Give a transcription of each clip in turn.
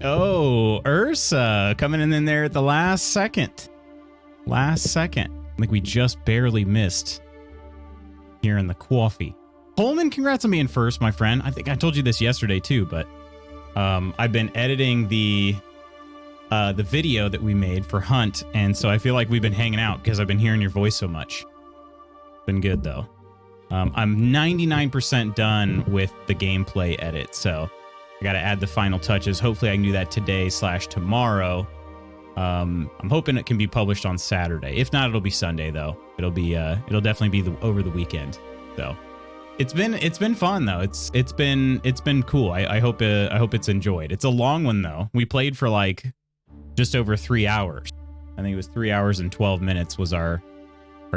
Oh, Ursa coming in there at the last second. Last second. Like we just barely missed here in the coffee. Coleman, congrats on being first, my friend. I think I told you this yesterday too, but I've been editing the video that we made for Hunt, and so I feel like we've been hanging out because I've been hearing your voice so much. Been good though. I'm 99% done with the gameplay edit, so I got to add the final touches. Hopefully I can do that today/tomorrow. I'm hoping it can be published on Saturday. If not, it'll be Sunday though. It'll definitely be over the weekend. So it's been fun though. It's been cool. I hope it's enjoyed. It's a long one though. We played for like just over 3 hours. I think it was 3 hours and 12 minutes was our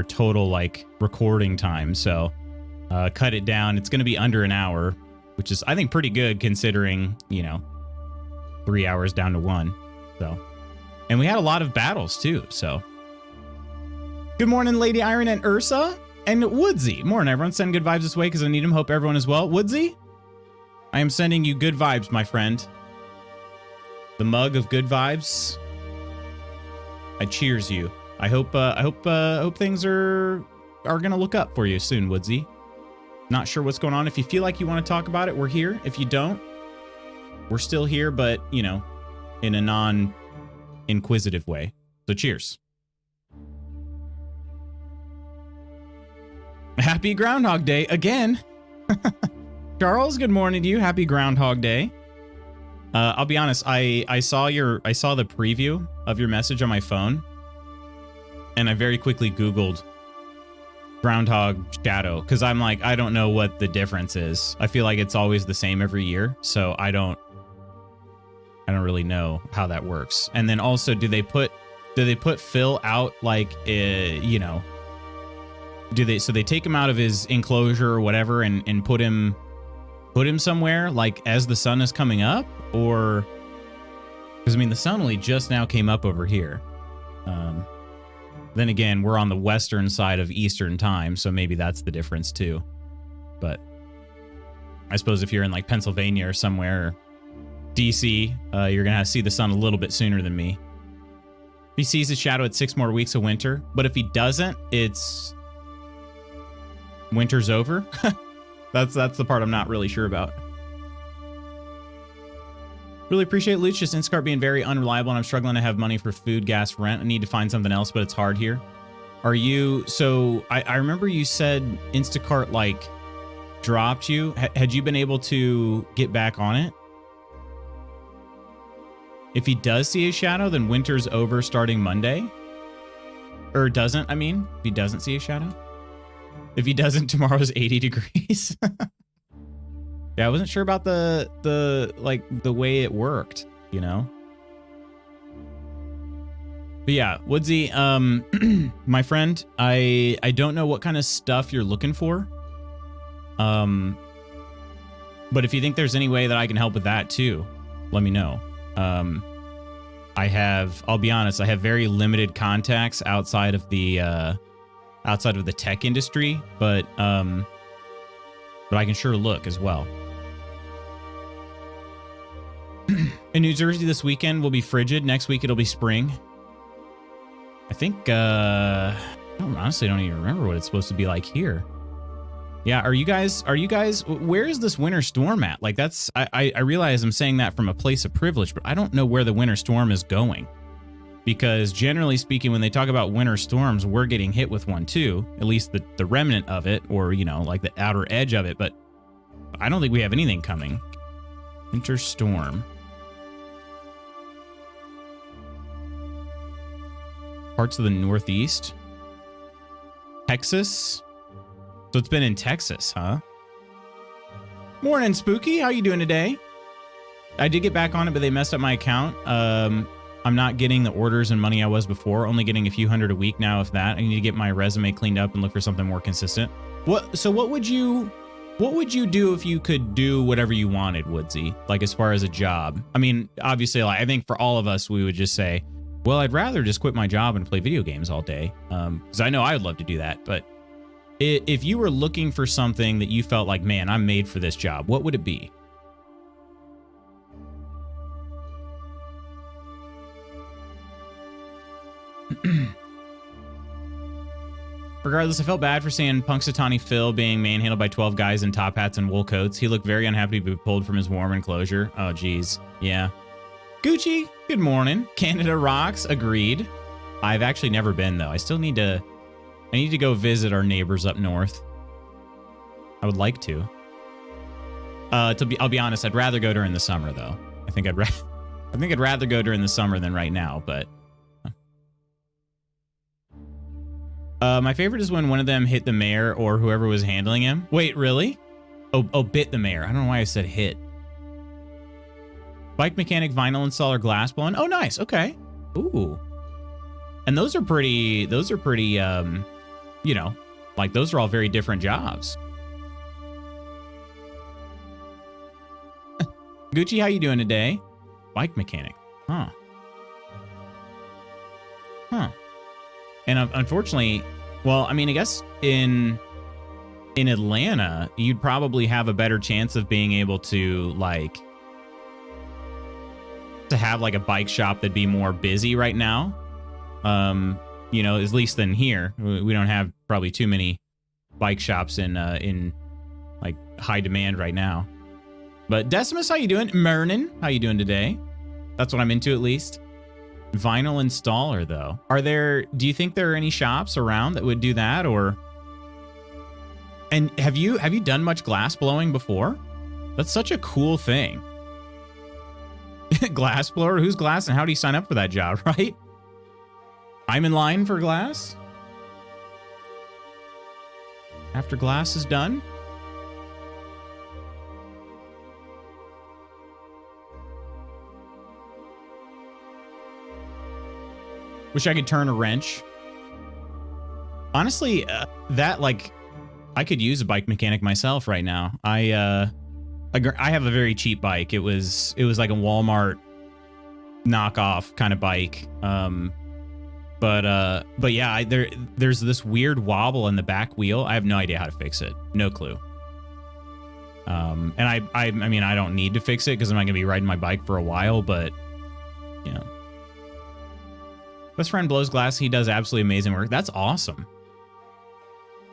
total like recording time. So cut it down. It's going to be under an hour, which is I think pretty good considering, 3 hours down to 1. So, and we had a lot of battles too. So good morning, Lady Iron and Ursa and Woodsy. Morning, everyone. Send good vibes this way because I need them. Hope everyone is well. Woodsy, I am sending you good vibes, my friend. The mug of good vibes. I cheers you. I hope things are gonna look up for you soon, Woodsy. Not sure what's going on. If you feel like you want to talk about it, we're here. If you don't, we're still here, but in a non-inquisitive way. So cheers. Happy Groundhog Day again. Charles, good morning to you. Happy Groundhog Day. I'll be honest, I saw the preview of your message on my phone, and I very quickly Googled Groundhog Shadow because I'm like, I don't know what the difference is. I feel like it's always the same every year, so I don't really know how that works. And then also, do they put Phil out like so they take him out of his enclosure or whatever and put him somewhere like as the sun is coming up? Or because the sun only just now came up over here. Then again, we're on the western side of Eastern time, so maybe that's the difference too. But I suppose if you're in like Pennsylvania or somewhere, or DC, you're gonna see the sun a little bit sooner than me. If he sees his shadow at 6 more weeks of winter, but if he doesn't, it's winter's over. That's the part I'm not really sure about. Really appreciate Lucius Instacart being very unreliable, and I'm struggling to have money for food, gas, rent. I need to find something else, but it's hard here. Are you... So, I remember you said Instacart, like, dropped you. Had you been able to get back on it? If he does see a shadow, then winter's over starting Monday? Or doesn't, I mean? If he doesn't see a shadow? If he doesn't, tomorrow's 80 degrees. Yeah, I wasn't sure about the way it worked, But yeah, Woodsy, my friend, I don't know what kind of stuff you're looking for. But if you think there's any way that I can help with that too, let me know. I'll be honest, I have very limited contacts outside of the tech industry, but I can sure look as well. In New Jersey this weekend will be frigid. Next week it'll be spring. I think I honestly don't even remember what it's supposed to be like here. Yeah, are you guys where is this winter storm at? Like that's I realize I'm saying that from a place of privilege, but I don't know where the winter storm is going. Because generally speaking, when they talk about winter storms, we're getting hit with one too, at least the remnant of it, or like the outer edge of it, but I don't think we have anything coming. Winter storm. Parts of the Northeast. Texas. So it's been in Texas, huh? Morning, Spooky. How you doing today? I did get back on it, but they messed up my account. I'm not getting the orders and money I was before, only getting a few hundred a week now, if that. I need to get my resume cleaned up and look for something more consistent. So what would you do if you could do whatever you wanted, Woodsy? Like as far as a job? I mean, obviously, like, I think for all of us, we would just say, well, I'd rather just quit my job and play video games all day. Because I know I would love to do that. But if you were looking for something that you felt like, man, I'm made for this job, what would it be? Regardless, I felt bad for seeing Punxsutawney Phil being manhandled by 12 guys in top hats and wool coats. He looked very unhappy to be pulled from his warm enclosure. Oh, geez. Yeah. Gucci, good morning. Canada rocks. Agreed. I've actually never been, though. I need to go visit our neighbors up north. I would like to. I'll be honest, I'd rather go during the summer, though. I think I'd rather go during the summer than right now, but... my favorite is when one of them hit the mayor or whoever was handling him. Wait, really? Oh, bit the mayor. I don't know why I said hit. Bike mechanic, vinyl installer, glass blowing. Oh, nice. Okay. Ooh. And those are pretty, you know, like those are all very different jobs. Gucci, how you doing today? Bike mechanic. Huh. And unfortunately, well, I mean, I guess in Atlanta, you'd probably have a better chance of being able to have like a bike shop that'd be more busy right now. You know, at least than here. We don't have probably too many bike shops in like high demand right now. But Decimus, how you doing? Mernin, how you doing today? That's what I'm into, at least. Vinyl installer, though. Do you think there are any shops around that would do that, or? And have you done much glass blowing before? That's such a cool thing. Glass blower? Who's glass, and how do you sign up for that job, right? I'm in line for glass. After glass is done. Wish I could turn a wrench. Honestly, I could use a bike mechanic myself right now. I have a very cheap bike. It was like a Walmart knockoff kind of bike. But yeah, there's this weird wobble in the back wheel. I have no idea how to fix it. No clue. And I mean, I don't need to fix it because I'm not gonna be riding my bike for a while, but you know. Best friend blows glass. He does absolutely amazing work. That's awesome.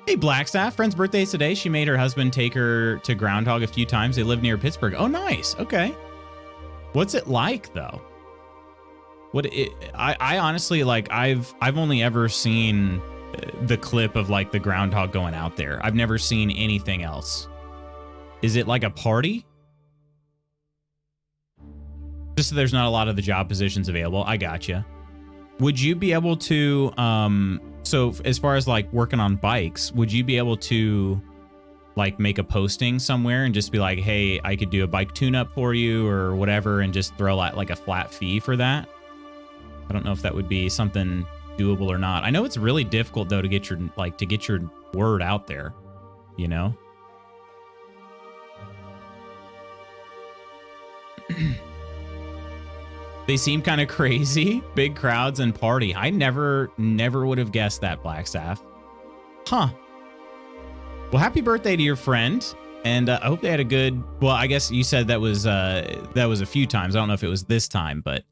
Hey, Blackstaff. Friend's birthday is today. She made her husband take her to Groundhog a few times. They live near Pittsburgh. Oh, nice. Okay. What's it like, though? I honestly, like, I've only ever seen the clip of, like, the Groundhog going out there. I've never seen anything else. Is it like a party? Just so there's not a lot of the job positions available. I gotcha. Would you be able to, so as far as like working on bikes, would you be able to like make a posting somewhere and just be like, hey, I could do a bike tune-up for you or whatever, and just throw out like a flat fee for that? I don't know if that would be something doable or not. I know it's really difficult though to get your word out there, you know? They seem kind of crazy. Big crowds and party. I never would have guessed that, Blackstaff. Huh. Well, happy birthday to your friend. And I hope they had a good... Well, I guess you said that was a few times. I don't know if it was this time, but...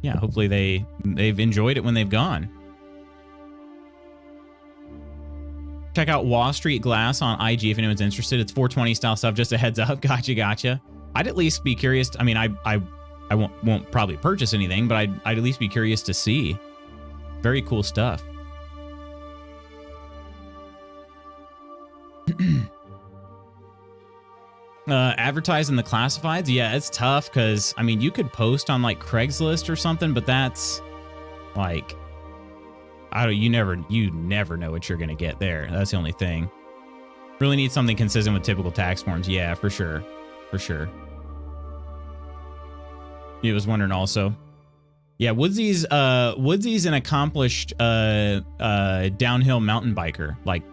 yeah, hopefully they've enjoyed it when they've gone. Check out Wall Street Glass on IG if anyone's interested. It's 420 style stuff. Just a heads up. Gotcha. I'd at least be curious. I mean, I won't probably purchase anything, but I'd at least be curious to see. Very cool stuff. Advertise in the classifieds. Yeah, it's tough because I mean, you could post on like Craigslist or something, but that's like, you never know what you're gonna get there. That's the only thing. Really need something consistent with typical tax forms. Yeah, for sure. He was wondering also. Yeah, Woodsy's an accomplished downhill mountain biker, like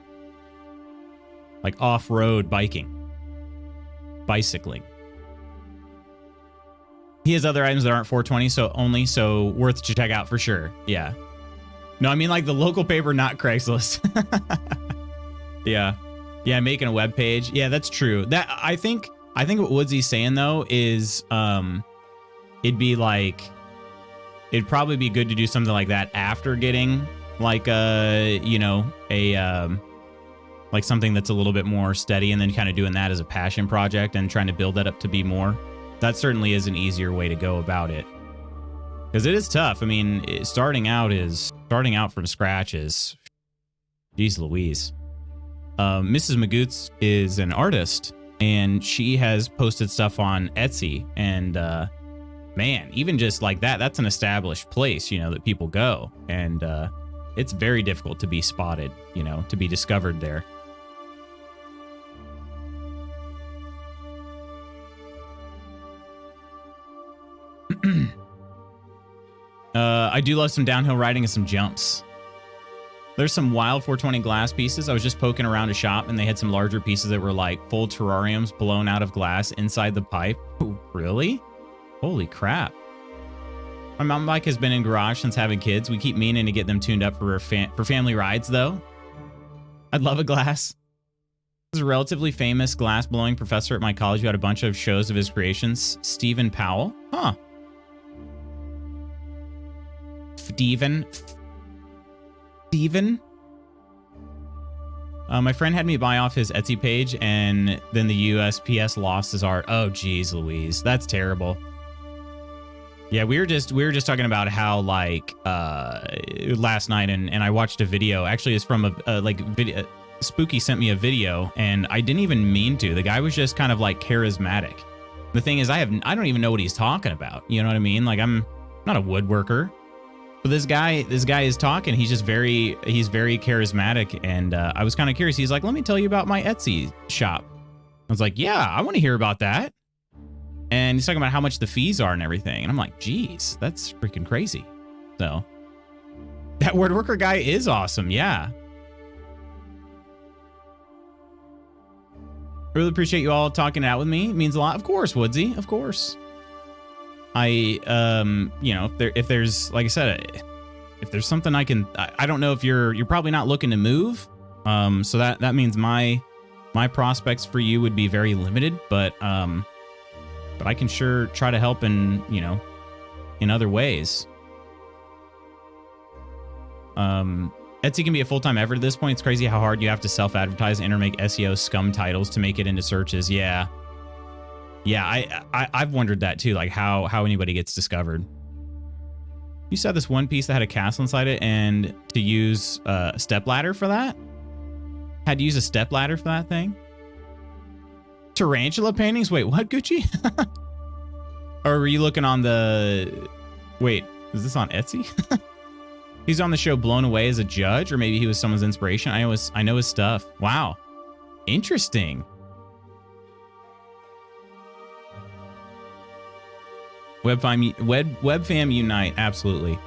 off-road bicycling. He has other items that aren't 420, so worth to check out for sure. Yeah. No, I mean like the local paper, not Craigslist. Yeah, making a web page. Yeah, that's true. That I think what Woodsy's saying though is it'd be like it'd probably be good to do something like that after getting like like something that's a little bit more steady, and then kind of doing that as a passion project and trying to build that up to be more. That certainly is an easier way to go about it, because it is tough. I mean, starting out from scratch is, geez Louise. Mrs. Magoots is an artist, and she has posted stuff on Etsy, and man, even just like that's an established place, that people go, and it's very difficult to be spotted, to be discovered there. I do love some downhill riding and some jumps. There's some wild 420 glass pieces. I was just poking around a shop, and they had some larger pieces that were like full terrariums blown out of glass inside the pipe. Ooh, really? Holy crap. My mountain bike has been in garage since having kids. We keep meaning to get them tuned up for family rides, though. I'd love a glass. There's a relatively famous glass blowing professor at my college who had a bunch of shows of his creations. Stephen Powell. Huh. Steven. My friend had me buy off his Etsy page, and then the USPS lost his art. Oh, geez, Louise, that's terrible. Yeah, we were just talking about how last night, and I watched a video. Actually, it's from a video. Spooky sent me a video, and I didn't even mean to. The guy was just kind of like charismatic. The thing is, I don't even know what he's talking about. You know what I mean? Like, I'm not a woodworker. But this guy is talking. He's very charismatic, and I was kind of curious. He's like, "Let me tell you about my Etsy shop." I was like, "Yeah, I want to hear about that." And he's talking about how much the fees are and everything, and I'm like, "Geez, that's freaking crazy." So that woodworker guy is awesome. Yeah. Really appreciate you all talking it out with me. It means a lot. Of course, Woodsy. Of course. If there's, like I said, if there's something I don't know if you're probably not looking to move. So that means my prospects for you would be very limited, but I can sure try to help in other ways. Etsy can be a full-time effort at this point. It's crazy how hard you have to self-advertise and make SEO scum titles to make it into searches. Yeah. Yeah, I've wondered that too, like how anybody gets discovered. You saw this one piece that had a castle inside it, and to use a stepladder for that? Had to use a stepladder for that thing? Tarantula paintings? Wait, what, Gucci? Or were you looking on the... Wait, is this on Etsy? He's on the show Blown Away as a judge, or maybe he was someone's inspiration. I know his stuff. Wow. Interesting. Webfam Unite, absolutely.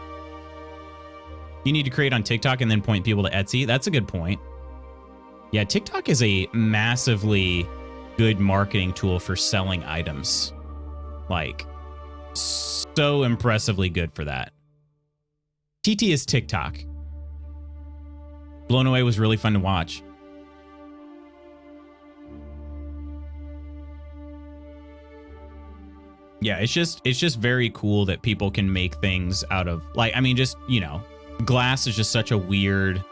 You need to create on TikTok and then point people to Etsy. That's a good point. Yeah, TikTok is a massively good marketing tool for selling items. Like, so impressively good for that. TT is TikTok. Blown Away was really fun to watch. Yeah, it's just very cool that people can make things out of, like, I mean, just, glass is just such a weird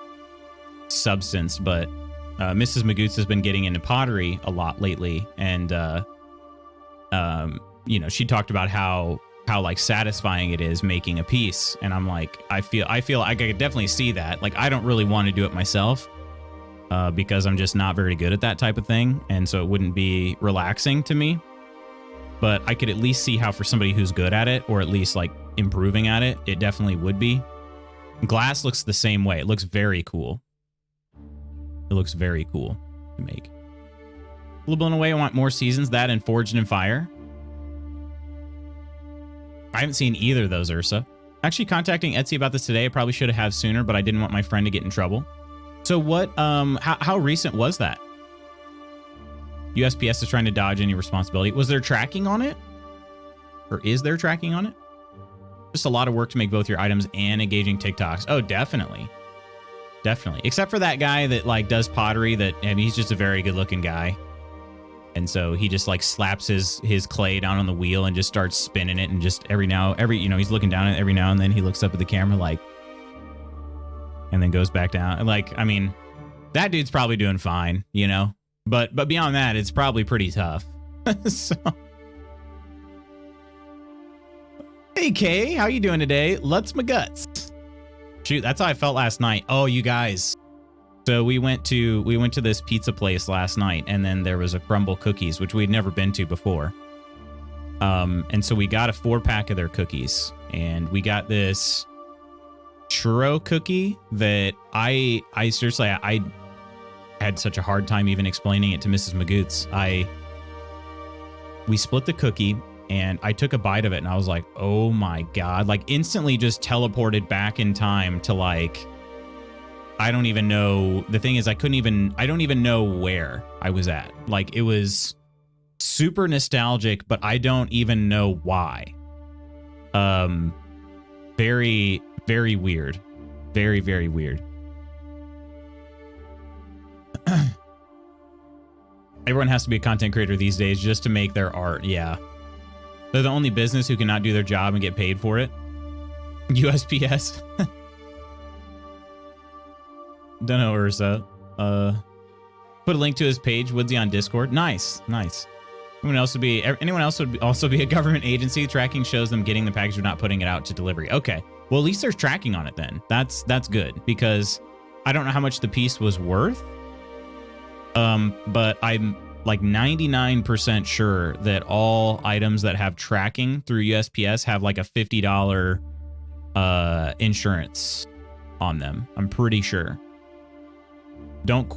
substance, but Mrs. Magoots has been getting into pottery a lot lately, and she talked about how like satisfying it is making a piece, and I'm like, I feel I could definitely see that. Like, I don't really want to do it myself because I'm just not very good at that type of thing, and so it wouldn't be relaxing to me. But I could at least see how for somebody who's good at it, or at least like improving at it, it definitely would be. Glass looks the same way. It looks very cool. It looks very cool to make. A little blown away. I want more seasons. That and Forged in Fire. I haven't seen either of those, Ursa. Actually contacting Etsy about this today. I probably should have sooner, but I didn't want my friend to get in trouble. So what, how recent was that? USPS is trying to dodge any responsibility. Was there tracking on it? Or is there tracking on it? Just a lot of work to make both your items and engaging TikToks. Oh, definitely. Definitely. Except for that guy that like does pottery that, I mean, he's just a very good looking guy. And so he just like slaps his clay down on the wheel and just starts spinning it. And just he's looking down at it every now and then he looks up at the camera like, and then goes back down. Like, I mean, that dude's probably doing fine, you know, but beyond that, it's probably pretty tough. So, hey Kay, how you doing today? Lutz my guts. Shoot, that's how I felt last night. Oh, you guys. So we went to this pizza place last night, and then there was a Crumble Cookies, which we'd never been to before. And so we got a 4-pack of their cookies, and we got this churro cookie that I seriously I had such a hard time even explaining it to Mrs. Magoots. We split the cookie, and I took a bite of it, and I was like, oh my God, like instantly just teleported back in time to like, I don't even know. The thing is, I don't even know where I was at. Like, it was super nostalgic, but I don't even know why. Very, very weird. Very, very weird. Everyone has to be a content creator these days just to make their art. Yeah. They're the only business who cannot do their job and get paid for it. USPS. Don't know, Ursa. Put a link to his page, Woodsy, on Discord. Nice, nice. Anyone else would also be a government agency. Tracking shows them getting the package but not putting it out to delivery. Okay. Well, at least there's tracking on it then. That's good, because I don't know how much the piece was worth. But I'm like 99% sure that all items that have tracking through USPS have like a $50 insurance on them. I'm pretty sure. Don't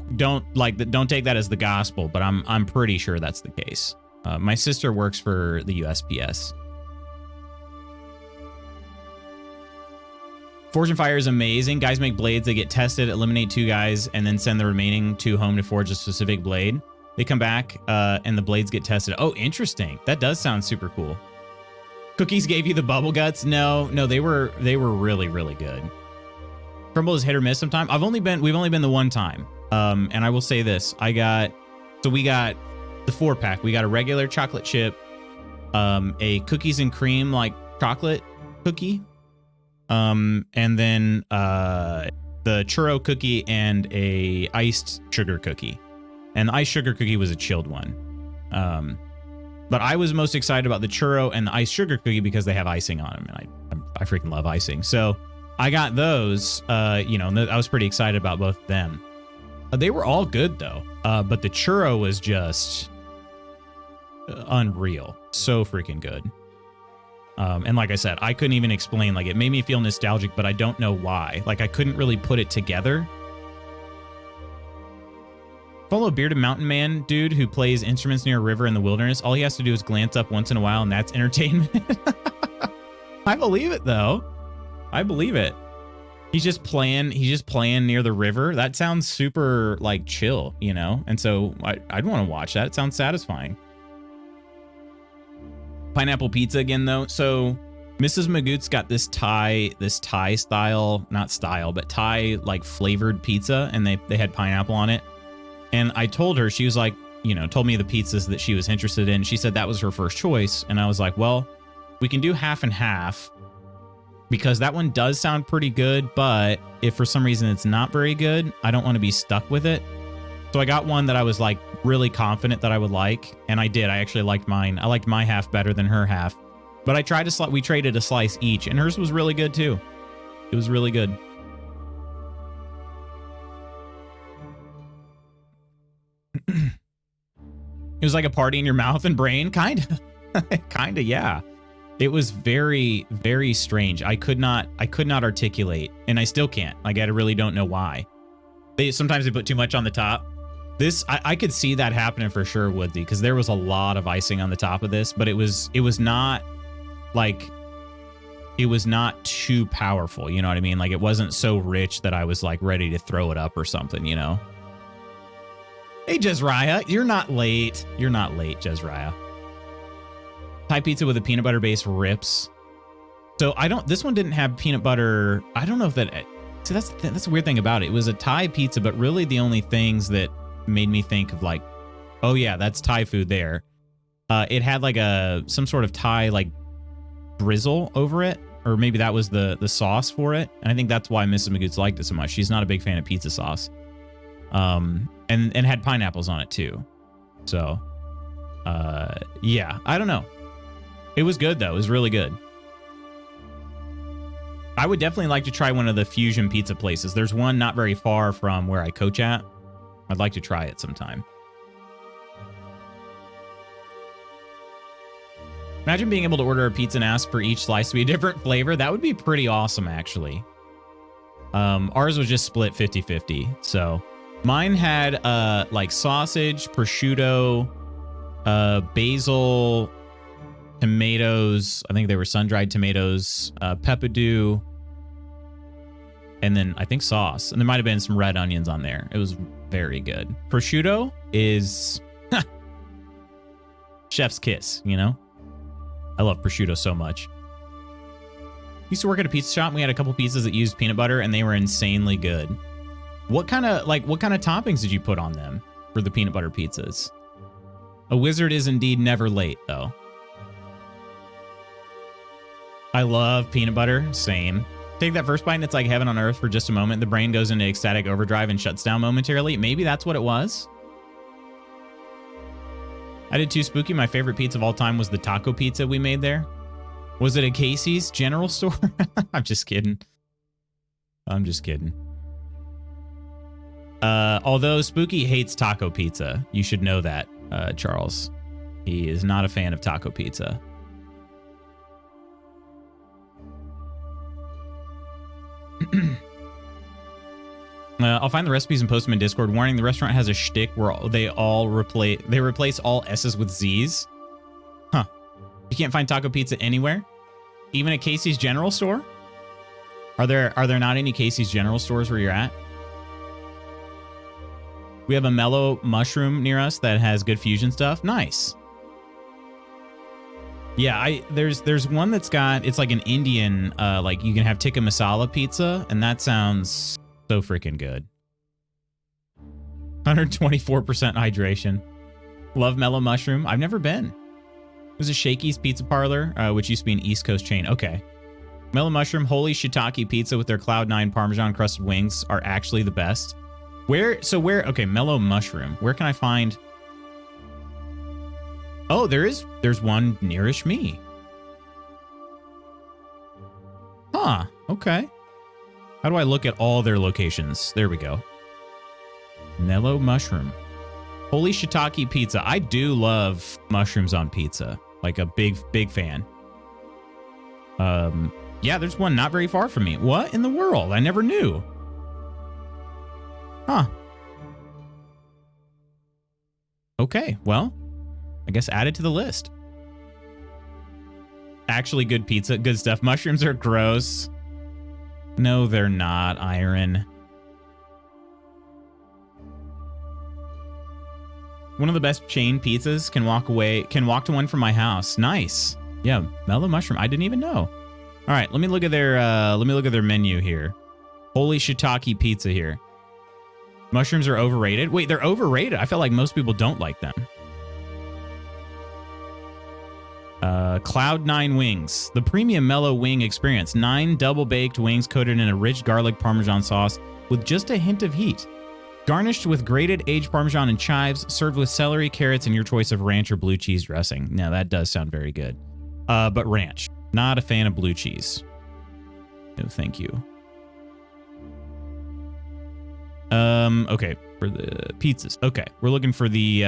take that as the gospel, but I'm pretty sure that's the case. My sister works for the USPS. Forge and Fire is amazing. Guys make blades. They get tested, eliminate 2 guys, and then send the remaining 2 home to forge a specific blade. They come back, and the blades get tested. Oh, interesting. That does sound super cool. Cookies gave you the bubble guts? No, they were really, really good. Crumble is hit or miss sometimes. We've only been the one time. And I will say this. We got the 4-pack. We got a regular chocolate chip, a cookies and cream like chocolate cookie, and then the churro cookie and a iced sugar cookie. And the iced sugar cookie was a chilled one. But I was most excited about the churro and the iced sugar cookie because they have icing on them, and I freaking love icing. So I got those. I was pretty excited about both of them. They were all good though. But the churro was just unreal. So freaking good. And like I said, I couldn't even explain. Like, it made me feel nostalgic, but I don't know why. Like, I couldn't really put it together. Follow a bearded mountain man dude who plays instruments near a river in the wilderness. All he has to do is glance up once in a while, and that's entertainment. I believe it though. I believe it. He's just playing near the river. That sounds super like chill, you know? And so I'd want to watch that. It sounds satisfying. Pineapple pizza again though. So Mrs. Magoot's got this Thai style, not style, but Thai like flavored pizza, and they had pineapple on it. And I told her, she was like, told me the pizzas that she was interested in. She said that was her first choice. And I was like, well, we can do half and half, because that one does sound pretty good. But if for some reason it's not very good, I don't want to be stuck with it. So I got one that I was like really confident that I would like. And I did. I actually liked mine. I liked my half better than her half. But we traded a slice each, and hers was really good too. It was really good. It was like a party in your mouth and brain, kind of, yeah. It was very, very strange. I could not articulate, and I still can't. Like, I really don't know why. Sometimes they put too much on the top. I could see that happening for sure, Woodsy, because there was a lot of icing on the top of this, but it was not too powerful. You know what I mean? Like, it wasn't so rich that I was like ready to throw it up or something, you know? Hey, Jezraya, you're not late. You're not late, Jezraya. Thai pizza with a peanut butter base rips. So this one didn't have peanut butter. I don't know if that, see, that's the weird thing about it. It was a Thai pizza, but really the only things that made me think of like Oh yeah, that's Thai food there. It had like some sort of Thai like drizzle over it, or maybe that was the sauce for it. And I think that's why Mrs. Magoots liked it so much. She's not a big fan of pizza sauce. And had pineapples on it too. So, yeah, I don't know. It was good though. It was really good. I would definitely like to try one of the fusion pizza places. There's one not very far from where I coach at. I'd like to try it sometime. Imagine being able to order a pizza and ask for each slice to be a different flavor. That would be pretty awesome, actually. Ours was just split 50-50. So mine had like sausage, prosciutto, basil, tomatoes. I think they were sun-dried tomatoes, peppadew, and then I think sauce. And there might have been some red onions on there. It was very good. Prosciutto is chef's kiss, you know? I love prosciutto so much. Used to work at a pizza shop and we had a couple pizzas that used peanut butter and they were insanely good. What kind of toppings did you put on them for the peanut butter pizzas? A wizard is indeed never late, though. I love peanut butter. Same. Take that first bite and it's like heaven on earth for just a moment. The brain goes into ecstatic overdrive and shuts down momentarily. Maybe that's what it was. I did too spooky. My favorite pizza of all time was the taco pizza we made there. Was it a Casey's general store? I'm just kidding. I'm just kidding. Although Spooky hates taco pizza. You should know that, Charles. He is not a fan of taco pizza. I'll find the recipes and post them in Discord. Warning, the restaurant has a shtick where they replace all S's with Z's. Huh. You can't find taco pizza anywhere? Even at Casey's General Store? Are there not any Casey's General Stores where you're at? We have a mellow mushroom near us that has good fusion stuff. Nice. Yeah, there's one that's got, it's like an Indian, like you can have tikka masala pizza, and that sounds so freaking good. 124% hydration. Love mellow mushroom. I've never been. It was a Shakey's Pizza Parlor, which used to be an East Coast chain. Okay. Mellow mushroom, holy shiitake pizza with their Cloud9 Parmesan crusted wings are actually the best. Okay, mellow mushroom. Where can I find? Oh, there's one nearish me. Huh, okay. How do I look at all their locations? There we go. Mellow mushroom. Holy shiitake pizza. I do love mushrooms on pizza. Like a big fan. Yeah, there's one not very far from me. What in the world? I never knew. Huh. Okay, well, I guess add it to the list. Actually good pizza, good stuff. Mushrooms are gross. No, they're not, Iron. One of the best chain pizzas can walk to one from my house. Nice. Yeah, mellow mushroom. I didn't even know. All right, let me look at their menu here. Holy shiitake pizza here. Mushrooms are overrated. Wait, they're overrated. I felt like most people don't like them. Cloud9 wings. The premium mellow wing experience. 9 double-baked wings coated in a rich garlic Parmesan sauce with just a hint of heat. Garnished with grated aged Parmesan and chives, served with celery, carrots, and your choice of ranch or blue cheese dressing. Now, that does sound very good. But ranch. Not a fan of blue cheese. No, thank you. Okay, for the pizzas. Okay, we're looking for the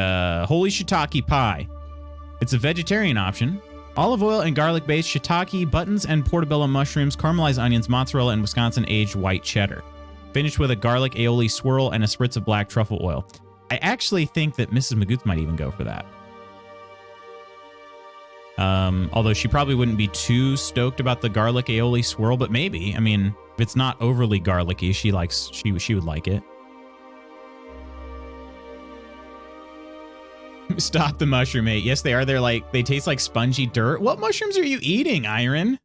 holy shiitake pie. It's a vegetarian option. Olive oil and garlic-based shiitake, buttons and portobello mushrooms, caramelized onions, mozzarella, and Wisconsin-aged white cheddar. Finished with a garlic aioli swirl and a spritz of black truffle oil. I actually think that Mrs. Magoots might even go for that. Although she probably wouldn't be too stoked about the garlic aioli swirl, but maybe. I mean, if it's not overly garlicky, she would like it. Stop the mushroom hate. Yes, they are. They taste like spongy dirt. What mushrooms are you eating, Iron?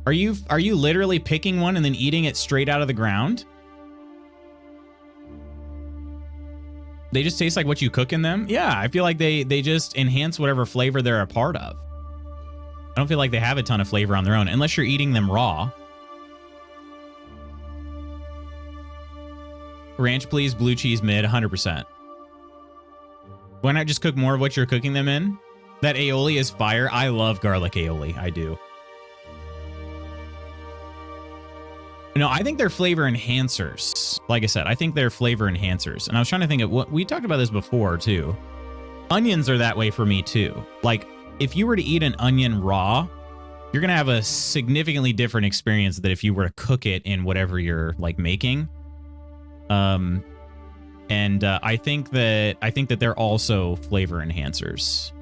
Are you literally picking one and then eating it straight out of the ground? They just taste like what you cook in them. Yeah, I feel like they just enhance whatever flavor they're a part of. I don't feel like they have a ton of flavor on their own unless you're eating them raw. Ranch, please. Blue cheese, mid, 100%. Why not just cook more of what you're cooking them in? That aioli is fire. I love garlic aioli. I do. No, I think they're flavor enhancers. Like I said, I think they're flavor enhancers. And I was trying to think of what we talked about this before too. Onions are that way for me too. Like if you were to eat an onion raw, you're going to have a significantly different experience than if you were to cook it in whatever you're like making. I think that they're also flavor enhancers.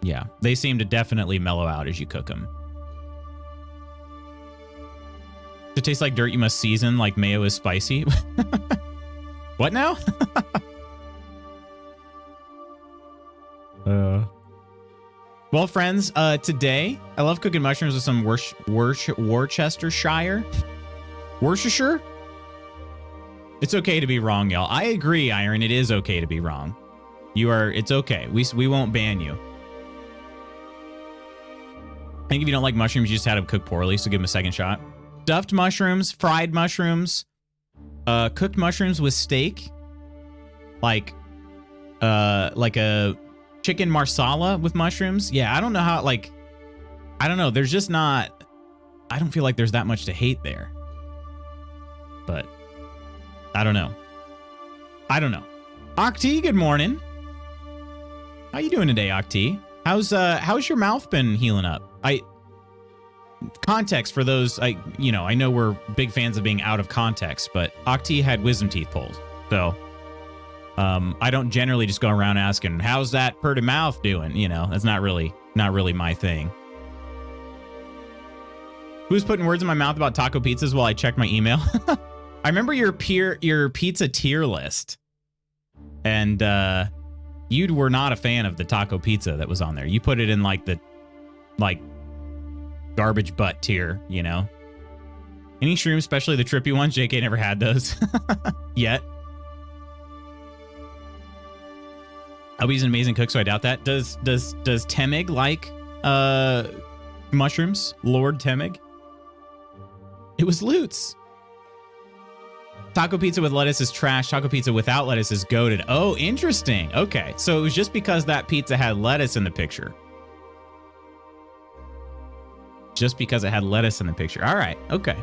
Yeah, they seem to definitely mellow out as you cook them. It tastes like dirt you must season, like mayo is spicy. What now? Well, friends, today I love cooking mushrooms with some Worcestershire. Worcestershire? It's okay to be wrong, y'all. I agree, Iron. It is okay to be wrong. It's okay. We won't ban you. I think if you don't like mushrooms, you just had them cooked poorly, so give them a second shot. Stuffed mushrooms, fried mushrooms, cooked mushrooms with steak, like a chicken marsala with mushrooms. Yeah, I don't know how, like, I don't know. There's just not, I don't feel like there's that much to hate there. But I don't know. Octi, good morning. How you doing today, Octi? How's your mouth been healing up? Context for those, I know we're big fans of being out of context, but Octi had wisdom teeth pulled. So I don't generally just go around asking, how's that purty mouth doing? That's not really my thing. Who's putting words in my mouth about taco pizzas while I check my email? I remember your pizza tier list, and you were not a fan of the taco pizza that was on there. You put it in like garbage butt tier, Any shrooms, especially the trippy ones? JK never had those yet. Albie's an amazing cook, so I doubt that. Does Temig like mushrooms? Lord Temig? It was Lutz. Taco pizza with lettuce is trash. Taco pizza without lettuce is goated. Oh, interesting. Okay, so it was just because that pizza had lettuce in the picture. Just because it had lettuce in the picture. All right. Okay.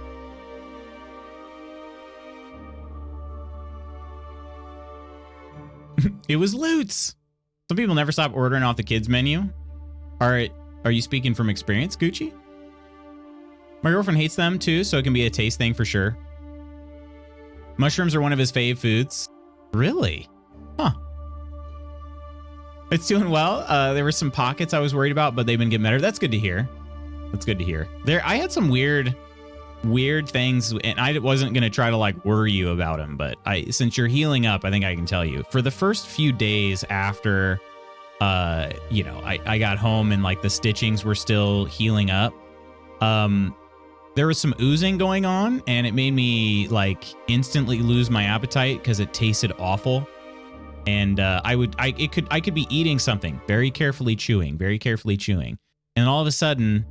It was Lutz. Some people never stop ordering off the kids menu. Are you speaking from experience, Gucci? My girlfriend hates them too, so it can be a taste thing for sure. Mushrooms are one of his fave foods. Really? Huh. It's doing well. There were some pockets I was worried about, but they've been getting better. That's good to hear. That's good to hear. I had some weird things, and I wasn't going to try to like worry you about them, but since you're healing up, I think I can tell you. For the first few days after, I got home and like the stitchings were still healing up, there was some oozing going on, and it made me like instantly lose my appetite because it tasted awful. And I could be eating something, very carefully chewing, and all of a sudden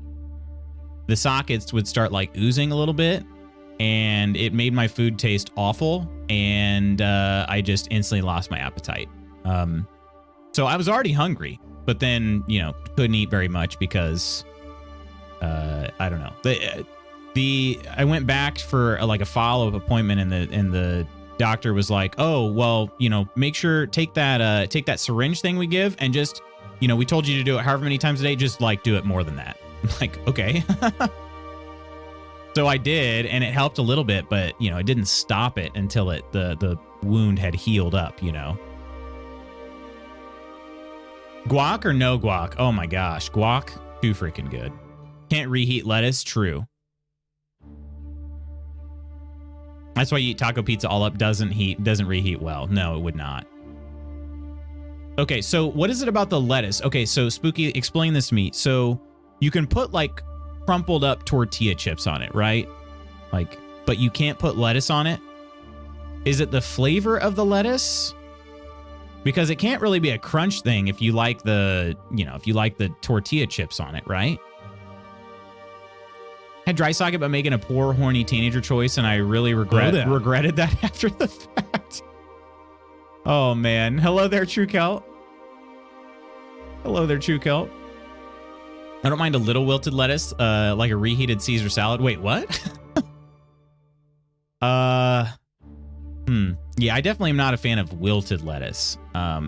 the sockets would start like oozing a little bit, and it made my food taste awful, and I just instantly lost my appetite. So I was already hungry, but then couldn't eat very much because I don't know. I went back for a follow-up appointment, and the doctor was like, oh, well, make sure take that syringe thing we give, and just, we told you to do it however many times a day, just like do it more than that. I'm like, okay. So I did, and it helped a little bit, but it didn't stop it until the wound had healed up. Guac or no guac? Oh my gosh, guac, too freaking good. Can't reheat lettuce. True. That's why you eat taco pizza all up. Doesn't reheat well. No, it would not. Okay, so what is it about the lettuce? Okay, so Spooky, explain this to me. So you can put like crumpled up tortilla chips on it, right? Like, but you can't put lettuce on it. Is it the flavor of the lettuce? Because it can't really be a crunch thing if you like the, you know, if you like the tortilla chips on it, right? Had dry socket about making a poor, horny teenager choice, and I really regretted that after the fact. Oh, man. Hello there, True Celt. Hello there, True Celt. I don't mind a little wilted lettuce, like a reheated Caesar salad. Wait, what? Yeah, I definitely am not a fan of wilted lettuce.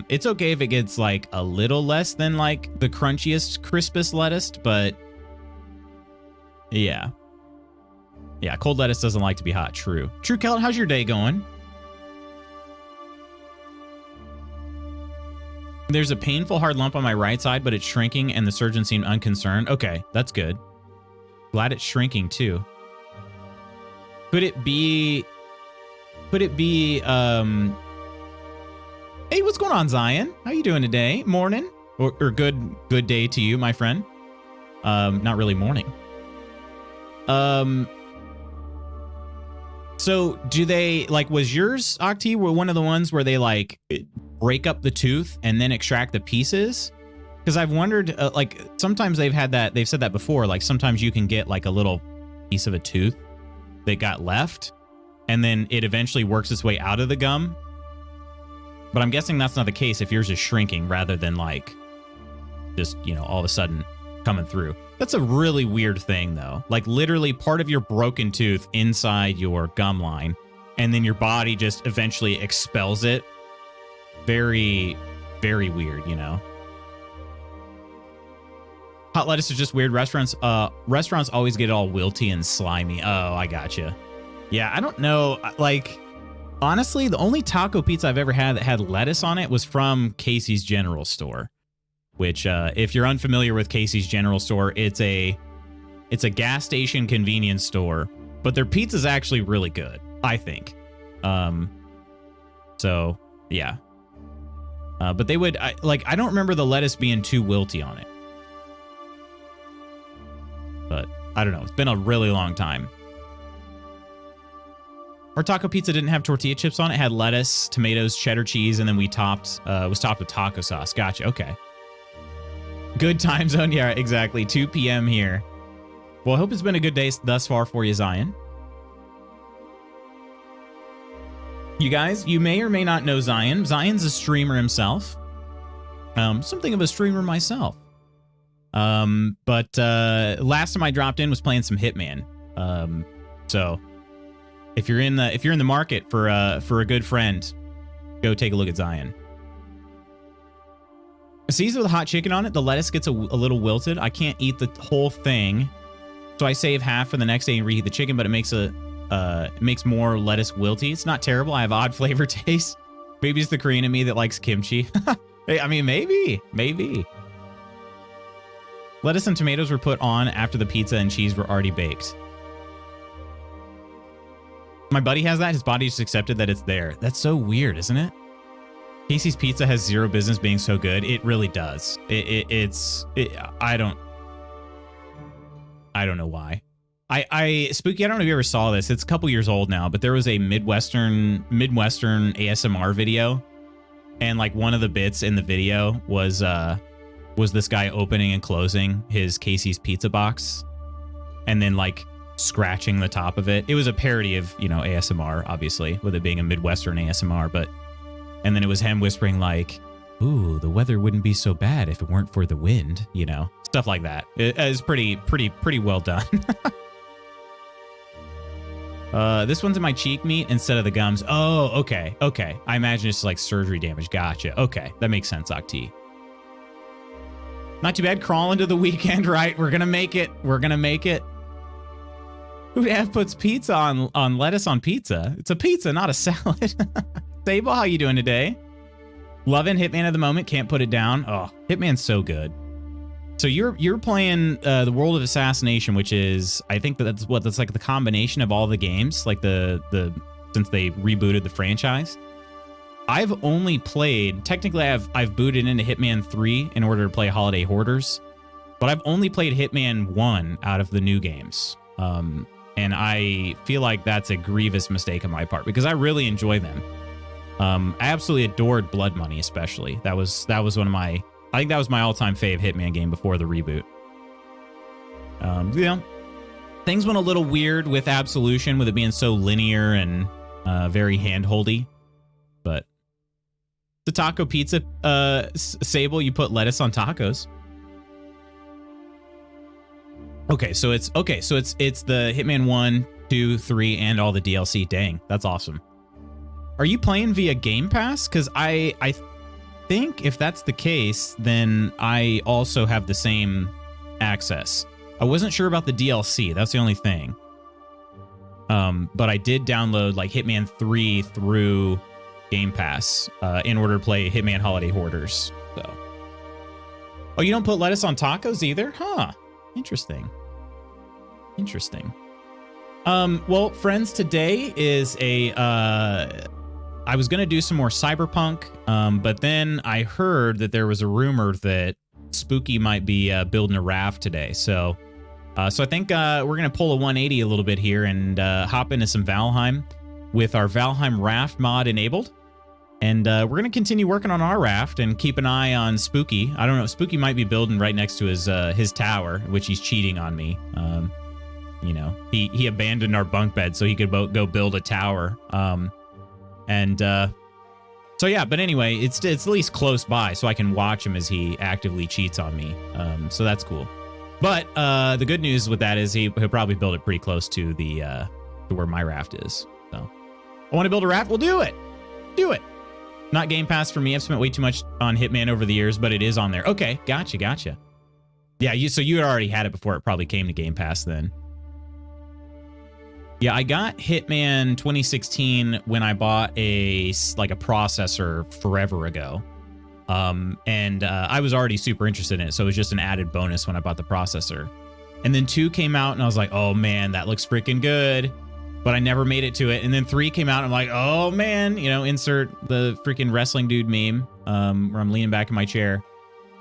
It's okay if it gets like a little less than like the crunchiest, crispest lettuce, but yeah. Yeah, cold lettuce doesn't like to be hot. True. True Celt, how's your day going? There's a painful hard lump on my right side, but it's shrinking and the surgeon seemed unconcerned. Okay, that's good. Glad it's shrinking too. Could it be, hey, what's going on, Zion? How you doing today? Morning? Or good day to you, my friend. Not really morning. So do they, like, was yours, Octi, were one of the ones where they like break up the tooth and then extract the pieces? Because I've wondered, like, sometimes they've said that before, like sometimes you can get like a little piece of a tooth that got left and then it eventually works its way out of the gum. But I'm guessing that's not the case if yours is shrinking rather than like just, you know, all of a sudden coming through. That's a really weird thing though. Like literally part of your broken tooth inside your gum line and then your body just eventually expels it. Very, very weird, you know. Hot lettuce is just weird. Restaurants always get all wilty and slimy. Oh, I gotcha. Yeah, I don't know. Like, honestly, the only taco pizza I've ever had that had lettuce on it was from Casey's General Store, which, if you're unfamiliar with Casey's General Store, it's a gas station convenience store, but their pizza's actually really good, I think. So yeah. But they would, I don't remember the lettuce being too wilty on it. But I don't know. It's been a really long time. Our taco pizza didn't have tortilla chips on it. It had lettuce, tomatoes, cheddar cheese, and then was topped with taco sauce. Gotcha. Okay. Good time zone. Yeah, exactly. 2 p.m. here. Well, I hope it's been a good day thus far for you, Zion. You guys, you may or may not know Zion. Zion's a streamer himself. Something of a streamer myself. But last time I dropped in was playing some Hitman. So if you're in the market for a good friend, go take a look at Zion. Seasoned with hot chicken on it, the lettuce gets a little wilted. I can't eat the whole thing, so I save half for the next day and reheat the chicken. But it makes more lettuce wilty. It's not terrible. I have odd flavor taste. Maybe it's the Korean in me that likes kimchi. I mean, maybe. Lettuce and tomatoes were put on after the pizza and cheese were already baked. My buddy has that. His body just accepted that it's there. That's so weird, isn't it? Casey's Pizza has zero business being so good. It really does. I don't know why. Spooky, I don't know if you ever saw this. It's a couple years old now, but there was a Midwestern ASMR video. And like one of the bits in the video was this guy opening and closing his Casey's Pizza box and then like scratching the top of it. It was a parody of, you know, ASMR, obviously, with it being a Midwestern ASMR, but and then it was him whispering like, ooh, the weather wouldn't be so bad if it weren't for the wind, you know, stuff like that. It is pretty well done. This one's in my cheek meat instead of the gums. Oh, okay. I imagine it's like surgery damage. Gotcha. Okay, that makes sense, Octi. Not too bad. Crawl into the weekend, right? We're gonna make it. Who puts pizza on lettuce on pizza? It's a pizza, not a salad. Sable, how you doing today? Loving Hitman at the moment. Can't put it down. Oh, Hitman's so good. So you're playing the World of Assassination, which is, I think that's like the combination of all the games, like since they rebooted the franchise. I've only played, technically I've booted into Hitman 3 in order to play Holiday Hoarders, but I've only played Hitman 1 out of the new games. And I feel like that's a grievous mistake on my part because I really enjoy them. I absolutely adored Blood Money, especially. That was one of my, I think that was my all-time fave Hitman game before the reboot. You know, things went a little weird with Absolution, with it being so linear and very hand-holdy. But the taco pizza, Sable, you put lettuce on tacos. Okay, so it's the Hitman 1, 2, 3, and all the DLC. Dang, that's awesome. Are you playing via Game Pass? Because I think if that's the case, then I also have the same access. I wasn't sure about the DLC. That's the only thing. But I did download like Hitman 3 through Game Pass in order to play Hitman Holiday Hoarders. So, oh, you don't put lettuce on tacos either? Huh. Interesting. Interesting. Well, friends, today is a, I was going to do some more Cyberpunk, but then I heard that there was a rumor that Spooky might be building a Raft today. So I think we're going to pull a 180 a little bit here and hop into some Valheim with our Valheim Raft mod enabled. And we're going to continue working on our raft and keep an eye on Spooky. I don't know. Spooky might be building right next to his tower, which he's cheating on me. You know, he abandoned our bunk bed so he could go build a tower. So yeah, but anyway, it's at least close by so I can watch him as he actively cheats on me. So that's cool. But the good news with that is he'll probably build it pretty close to the to where my raft is. So I want to build a raft. We'll do it. Do it. Not Game Pass for me. I've spent way too much on Hitman over the years, but it is on there. Okay, gotcha. Yeah, so you already had it before it probably came to Game Pass then. Yeah, I got Hitman 2016 when I bought a processor forever ago. And I was already super interested in it, so it was just an added bonus when I bought the processor. And then 2 came out and I was like, oh man, that looks freaking good. But I never made it to it. And then 3 came out and I'm like, oh man, you know, insert the freaking wrestling dude meme where I'm leaning back in my chair.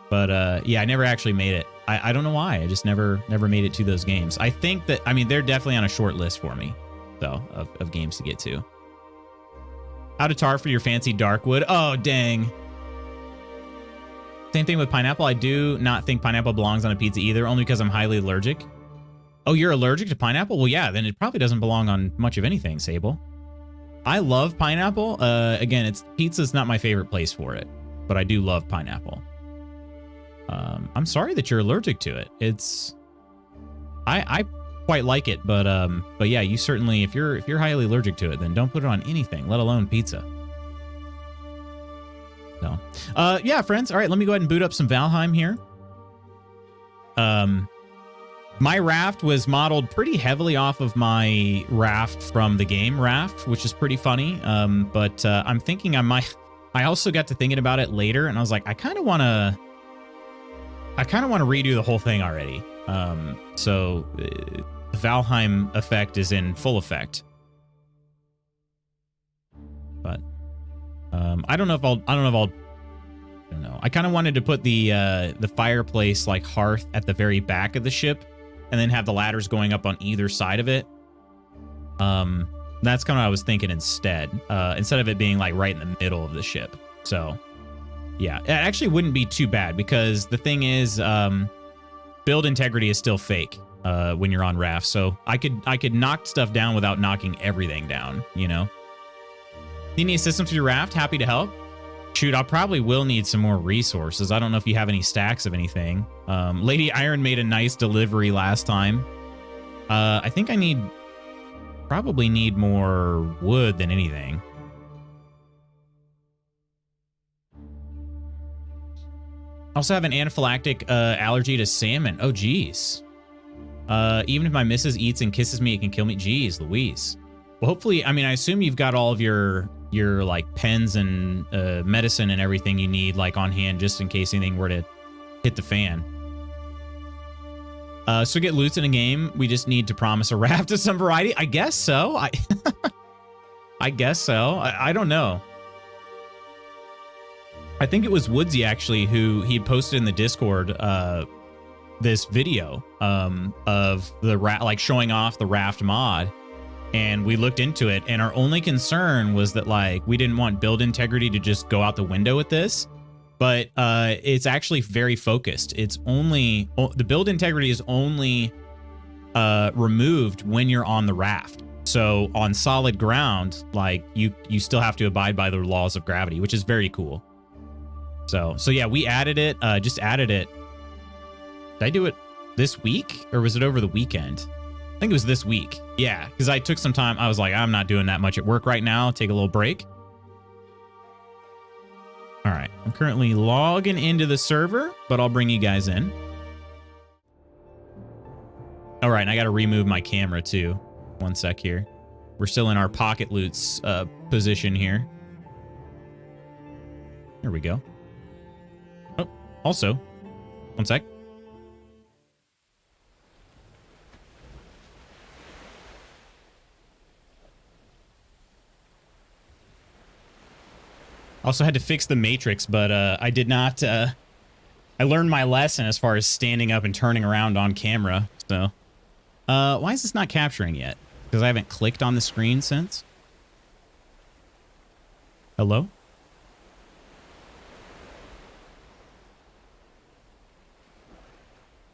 But yeah, I never actually made it. I don't know why. I just never made it to those games. I think that, I mean, they're definitely on a short list for me, though, of games to get to. How to tar for your fancy Darkwood. Oh, dang. Same thing with pineapple. I do not think pineapple belongs on a pizza either, only because I'm highly allergic. Oh, you're allergic to pineapple? Well, yeah, then it probably doesn't belong on much of anything, Sable. I love pineapple. Again, pizza's not my favorite place for it, but I do love pineapple. I'm sorry that you're allergic to it. I quite like it, but yeah, you certainly, if you're highly allergic to it, then don't put it on anything, let alone pizza. So, yeah, friends. All right, let me go ahead and boot up some Valheim here. My raft was modeled pretty heavily off of my raft from the game Raft, which is pretty funny. But I'm thinking I also got to thinking about it later, and I was like, I kind of want to redo the whole thing already. So the Valheim effect is in full effect. But I don't know. I kind of wanted to put the fireplace like hearth at the very back of the ship, and then have the ladders going up on either side of it. That's kind of what I was thinking instead of it being like right in the middle of the ship. So yeah, it actually wouldn't be too bad, because the thing is, build integrity is still fake when you're on Raft. So I could knock stuff down without knocking everything down, you know? Need any assistance with your Raft? Happy to help. Shoot, I probably will need some more resources. I don't know if you have any stacks of anything. Lady Iron made a nice delivery last time. I think I probably need more wood than anything. I also have an anaphylactic allergy to salmon. Oh, geez. Even if my missus eats and kisses me, it can kill me. Geez, Louise. Well, hopefully, I mean, I assume you've got all of your like pens and medicine and everything you need like on hand, just in case anything were to hit the fan. So get loots in a game, we just need to promise a raft of some variety. I guess so. I guess so. I don't know. I think it was Woodsy actually who he posted in the Discord this video of the like showing off the Raft mod, and we looked into it, and our only concern was that like we didn't want build integrity to just go out the window with this, but it's actually very focused. It's only the build integrity is only removed when you're on the raft. So on solid ground, like you still have to abide by the laws of gravity, which is very cool. So yeah, we added it, just added it. Did I do it this week or was it over the weekend? I think it was this week. Yeah, because I took some time. I was like, I'm not doing that much at work right now. Take a little break. All right, I'm currently logging into the server, but I'll bring you guys in. All right, and I got to remove my camera too. One sec here. We're still in our pocket loots position here. There we go. Oh, also, one sec. Also had to fix the matrix, but I did not. I learned my lesson as far as standing up and turning around on camera. So, why is this not capturing yet? Because I haven't clicked on the screen since. Hello?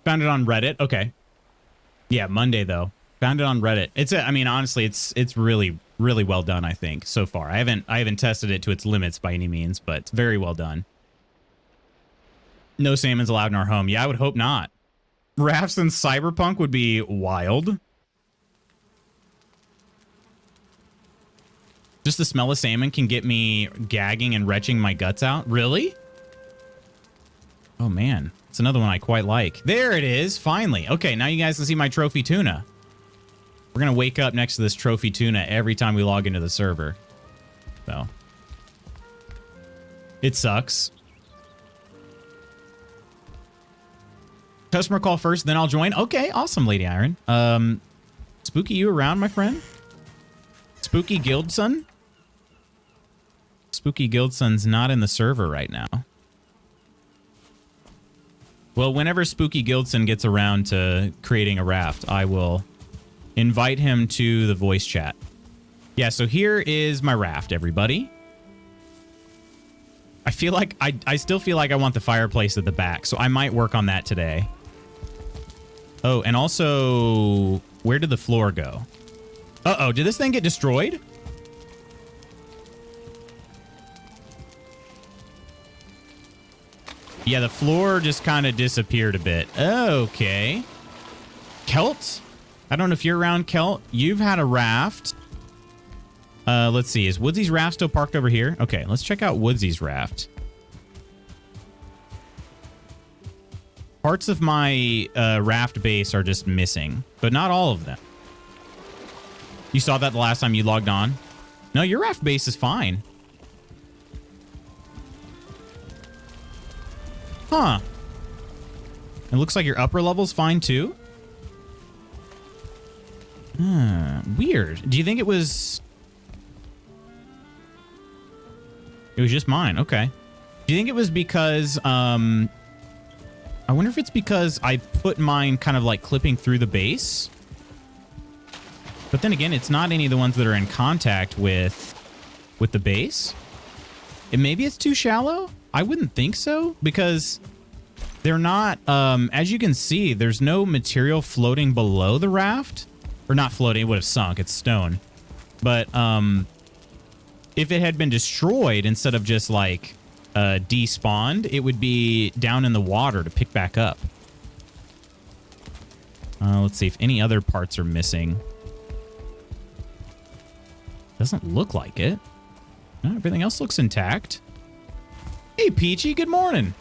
Found it on Reddit. Okay. Yeah, Monday though. Found it on Reddit. I mean, honestly, it's really well done, I think, so far. I haven't tested it to its limits by any means, but it's very well done. No salmon's allowed in our home. Yeah, I would hope not. Rafts in Cyberpunk would be wild. Just the smell of salmon can get me gagging and retching my guts out. Really? Oh man, it's another one I quite like. There it is, finally. Okay, now you guys can see my trophy tuna. We're going to wake up next to this trophy tuna every time we log into the server. So. It sucks. Customer call first, then I'll join. Okay, awesome, Lady Iron. Spooky, you around, my friend? Spooky Guildson? Spooky Guildson's not in the server right now. Well, whenever Spooky Guildson gets around to creating a raft, I will invite him to the voice chat. Yeah, so here is my raft, everybody. I feel like I still feel like I want the fireplace at the back, so I might work on that today. Oh, and also, where did the floor go? Uh-oh, did this thing get destroyed? Yeah, the floor just kind of disappeared a bit. Okay. Kelt? I don't know if you're around, Kelt. You've had a raft. Let's see. Is Woodsy's raft still parked over here? Okay, let's check out Woodsy's raft. Parts of my raft base are just missing, but not all of them. You saw that the last time you logged on? No, your raft base is fine. Huh. It looks like your upper level's fine too. Weird. Do you think it was... It was just mine. Okay. Do you think it was because... I wonder if it's because I put mine kind of like clipping through the base. But then again, it's not any of the ones that are in contact with the base. And maybe it's too shallow? I wouldn't think so, because they're not... as you can see, there's no material floating below the raft. Or not floating, it would have sunk. It's stone. But if it had been destroyed instead of just like despawned, it would be down in the water to pick back up. Let's see if any other parts are missing. Doesn't look like it. No, everything else looks intact. Hey, Peachy, good morning.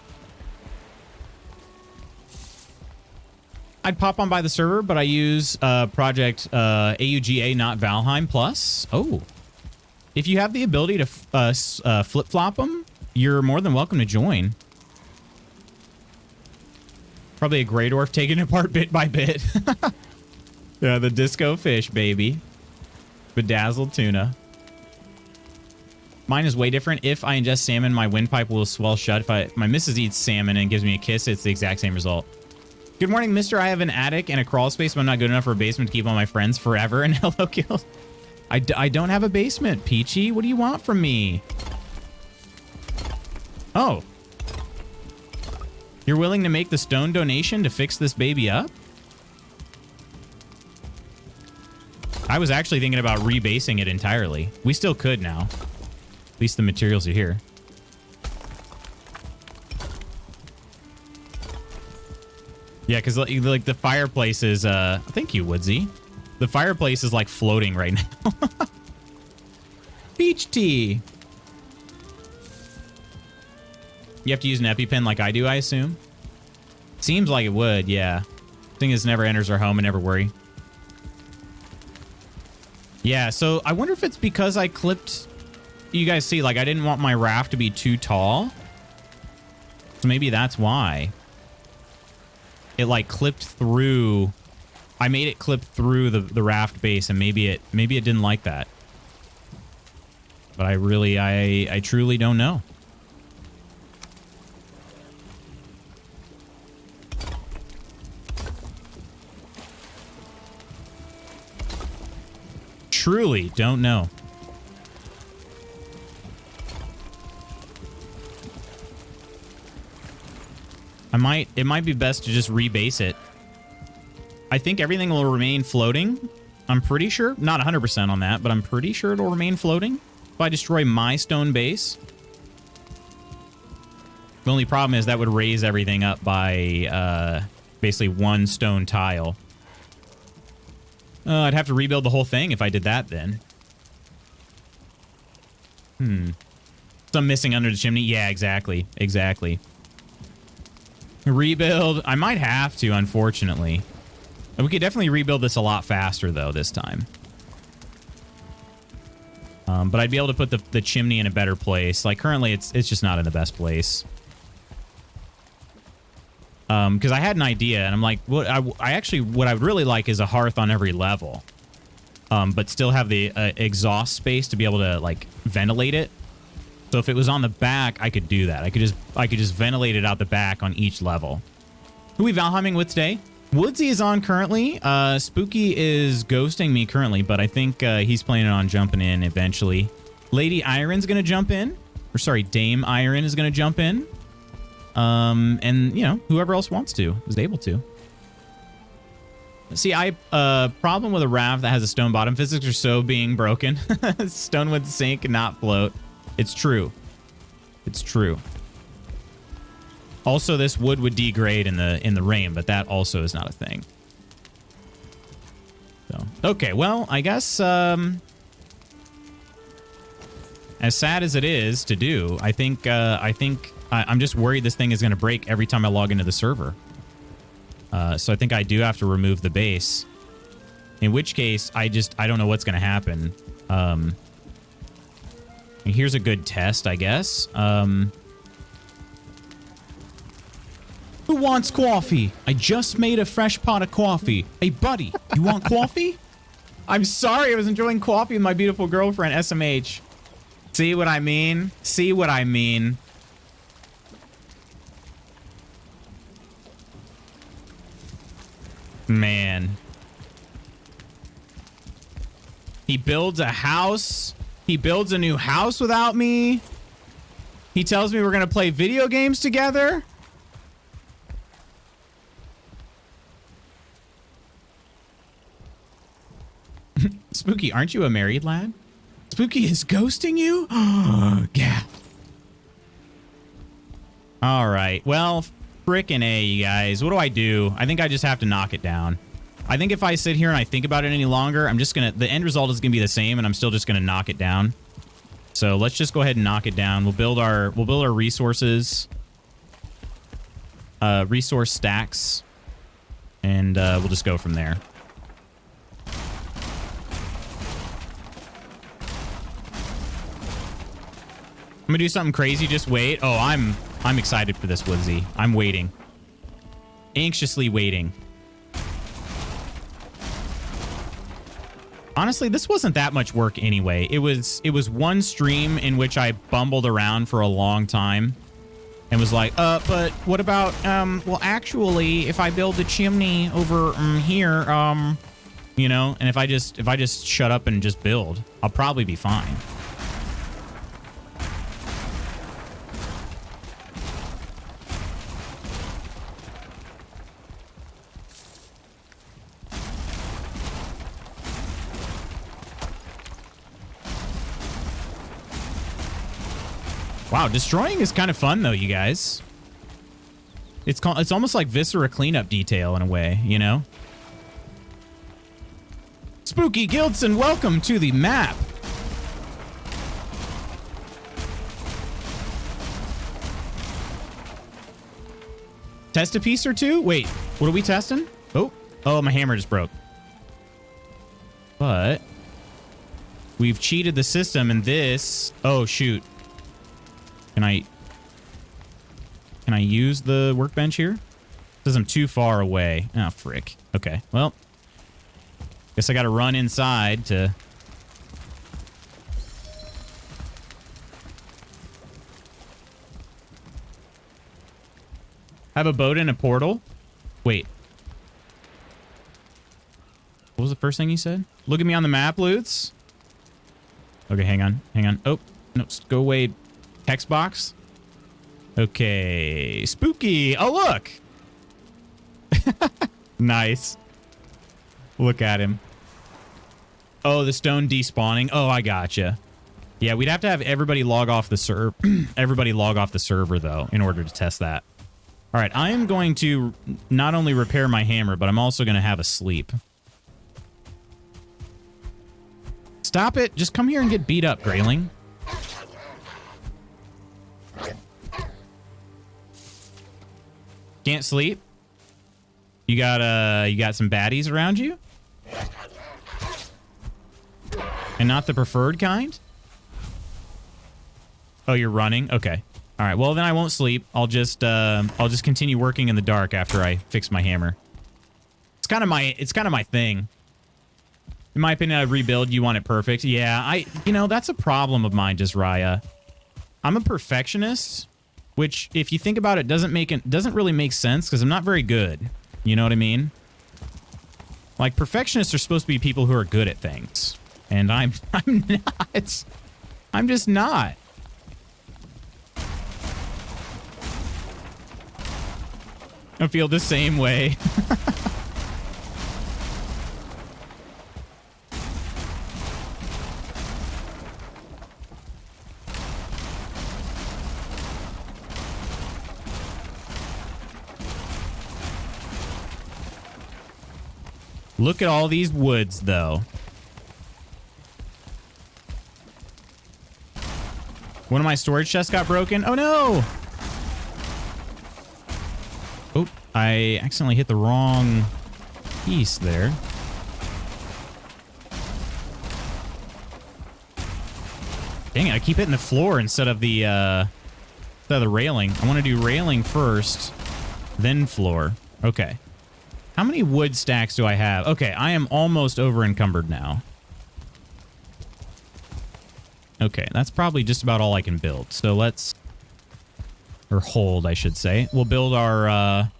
I'd pop on by the server, but I use project AUGA, not Valheim Plus. Oh. If you have the ability to flip-flop them, you're more than welcome to join. Probably a Grey Dwarf taking it apart bit by bit. Yeah, the disco fish, baby. Bedazzled tuna. Mine is way different. If I ingest salmon, my windpipe will swell shut. If my missus eats salmon and gives me a kiss, it's the exact same result. Good morning, mister. I have an attic and a crawl space, but I'm not good enough for a basement to keep all my friends forever. And hello, kills. I don't have a basement, Peachy. What do you want from me? Oh. You're willing to make the stone donation to fix this baby up? I was actually thinking about rebasing it entirely. We still could now. At least the materials are here. Yeah, because like the fireplace is, thank you, Woodsy. The fireplace is like floating right now. Peach tea. You have to use an EpiPen like I do, I assume. Seems like it would, yeah. Thing is, never enters our home and never worry. Yeah, so I wonder if it's because I clipped... You guys see, like, I didn't want my raft to be too tall. So maybe that's why. It, like, clipped through... I made it clip through the raft base, and maybe it didn't like that. But I truly don't know. Truly don't know. It might be best to just rebase it. I think everything will remain floating. I'm pretty sure. Not 100% on that, but I'm pretty sure it'll remain floating if I destroy my stone base. The only problem is that would raise everything up by basically one stone tile. I'd have to rebuild the whole thing if I did that then. Some missing under the chimney. Yeah, exactly. Exactly. Rebuild. I might have to, unfortunately. We could definitely rebuild this a lot faster, though, this time. But I'd be able to put the chimney in a better place. Like, currently, it's just not in the best place. Because I had an idea, and I'm like, what I would really like is a hearth on every level. But still have the exhaust space to be able to, like, ventilate it. So if it was on the back, I could do that. I could just ventilate it out the back on each level. Who are we Valheiming with today? Woodsy is on currently. Spooky is ghosting me currently, but I think he's planning on jumping in eventually. Lady Iron's gonna jump in. Or sorry, Dame Iron is gonna jump in. And, you know, whoever else wants to is able to. See, problem with a raft that has a stone bottom. Physics are so being broken. Stone would sink and not float. It's true. It's true. Also, this wood would degrade in the rain, but that also is not a thing. So, okay, well, I guess as sad as it is to do, I think I'm just worried this thing is going to break every time I log into the server. So I think I do have to remove the base. In which case, I don't know what's going to happen. And here's a good test, I guess. Who wants coffee? I just made a fresh pot of coffee. Hey, buddy, you want coffee? I'm sorry, I was enjoying coffee with my beautiful girlfriend, SMH. See what I mean? See what I mean? Man. He builds a house. He builds a new house without me. He tells me we're going to play video games together. Spooky, aren't you a married lad? Spooky is ghosting you? Yeah. All right. Well, frickin' A, you guys. What do? I think I just have to knock it down. I think if I sit here and I think about it any longer, I'm just going to... The end result is going to be the same, and I'm still just going to knock it down. So let's just go ahead and knock it down. We'll build our resources. Resource stacks. And we'll just go from there. I'm gonna do something crazy. Just wait. Oh, I'm excited for this, Woodsy. I'm waiting. Anxiously waiting. Honestly, this wasn't that much work anyway. It was one stream in which I bumbled around for a long time. and was like, but what about, well, actually, if I build the chimney over here, you know, and if I just shut up and just build, I'll probably be fine. Wow, destroying is kind of fun though, you guys. It's almost like Viscera cleanup detail in a way, you know? Spooky Gildson, welcome to the map. Test a piece or two? Wait, what are we testing? Oh, my hammer just broke. But we've cheated the system and this... Oh, shoot. Can I use the workbench here? Says I'm too far away. Oh, frick. Okay, well. Guess I gotta run inside to... Have a boat in a portal? Wait. What was the first thing you said? Look at me on the map, Lutz. Okay, hang on. Hang on. Oh, no, go away. Text box. Okay. Spooky. Oh, look. Nice. Look at him. Oh, the stone despawning. Oh, I gotcha. Yeah, we'd have to have everybody log off the server. Everybody log off the server, though, in order to test that. All right, I am going to not only repair my hammer, but I'm also going to have a sleep. Stop it. Just come here and get beat up, Grayling. Can't sleep? You got some baddies around you? And not the preferred kind? Oh, you're running? Okay. All right. Well, then I won't sleep. I'll just continue working in the dark after I fix my hammer. It's kind of my thing. In my opinion, I rebuild, you want it perfect. Yeah, you know, that's a problem of mine, Jazraya. I'm a perfectionist, which, if you think about it, doesn't really make sense because I'm not very good. You know what I mean? Like, perfectionists are supposed to be people who are good at things. And I'm not. I'm just not. I feel the same way. Look at all these woods, though. One of my storage chests got broken. Oh, no! Oh, I accidentally hit the wrong piece there. Dang it, I keep hitting the floor instead of the railing. I want to do railing first, then floor. Okay. How many wood stacks do I have? Okay, I am almost over encumbered now. Okay, that's probably just about all I can build. So let's... Or hold, I should say. We'll build our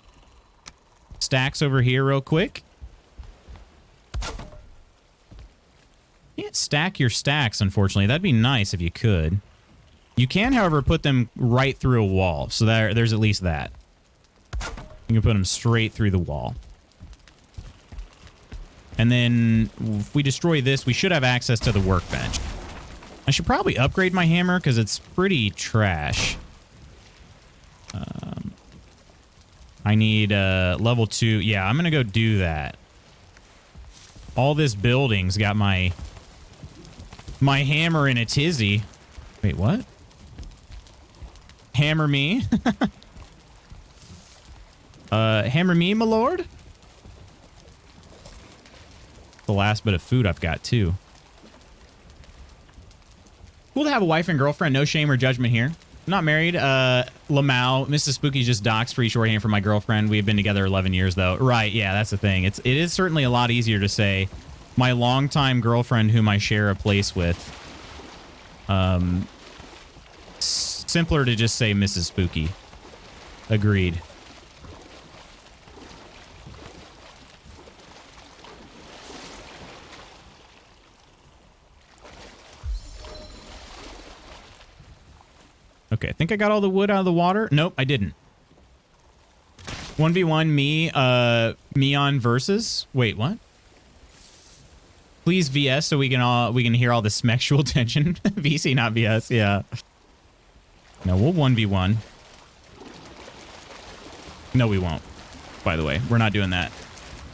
stacks over here real quick. You can't stack your stacks, unfortunately. That'd be nice if you could. You can, however, put them right through a wall. So there's at least that. You can put them straight through the wall. And then if we destroy this, we should have access to the workbench. I should probably upgrade my hammer because it's pretty trash. I need level 2. Yeah, I'm going to go do that. All this building's got my hammer in a tizzy. Wait, what? Hammer me? Hammer me, my lord? The last bit of food I've got, too. Cool to have a wife and girlfriend. No shame or judgment here. I'm not married. Lamau, Mrs. Spooky just docs free shorthand for my girlfriend. We've been together 11 years, though. Right, yeah, that's the thing. It is certainly a lot easier to say my longtime girlfriend whom I share a place with. Simpler to just say Mrs. Spooky. Agreed. Okay, I think I got all the wood out of the water. Nope, I didn't. 1v1 me on versus. Wait, what? Please VS so we can hear all the smexual tension. VC, not VS. Yeah. No, we'll 1v1. No, we won't. By the way, we're not doing that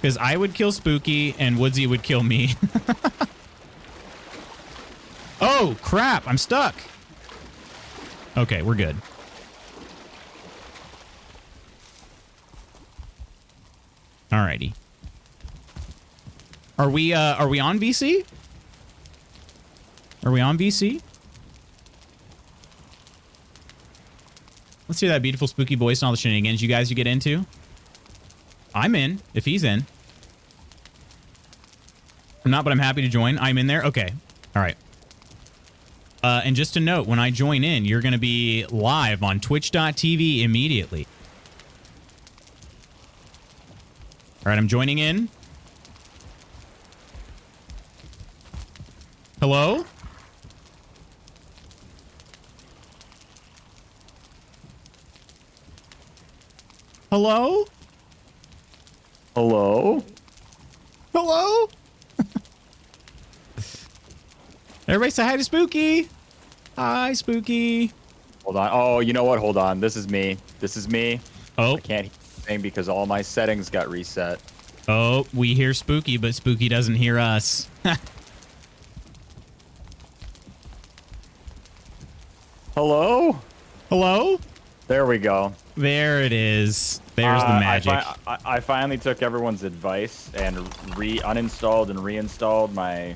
because I would kill Spooky and Woodsy would kill me. Oh crap! I'm stuck. Okay, we're good. Alrighty. Are we on VC? Are we on VC? Let's hear that beautiful spooky voice and all the shenanigans you guys get into. I'm in, if he's in. I'm not, but I'm happy to join. I'm in there. Okay. All right. And just to note, when I join in, you're going to be live on twitch.tv immediately. All right, I'm joining in. Hello? Hello? Hello? Hello? Everybody say hi to Spooky. Hi, Spooky. Hold on. Oh, you know what? Hold on. This is me. This is me. Oh. I can't hear anything because all my settings got reset. Oh, we hear Spooky, but Spooky doesn't hear us. Hello? Hello? There we go. There it is. There's the magic. I finally took everyone's advice and uninstalled and reinstalled my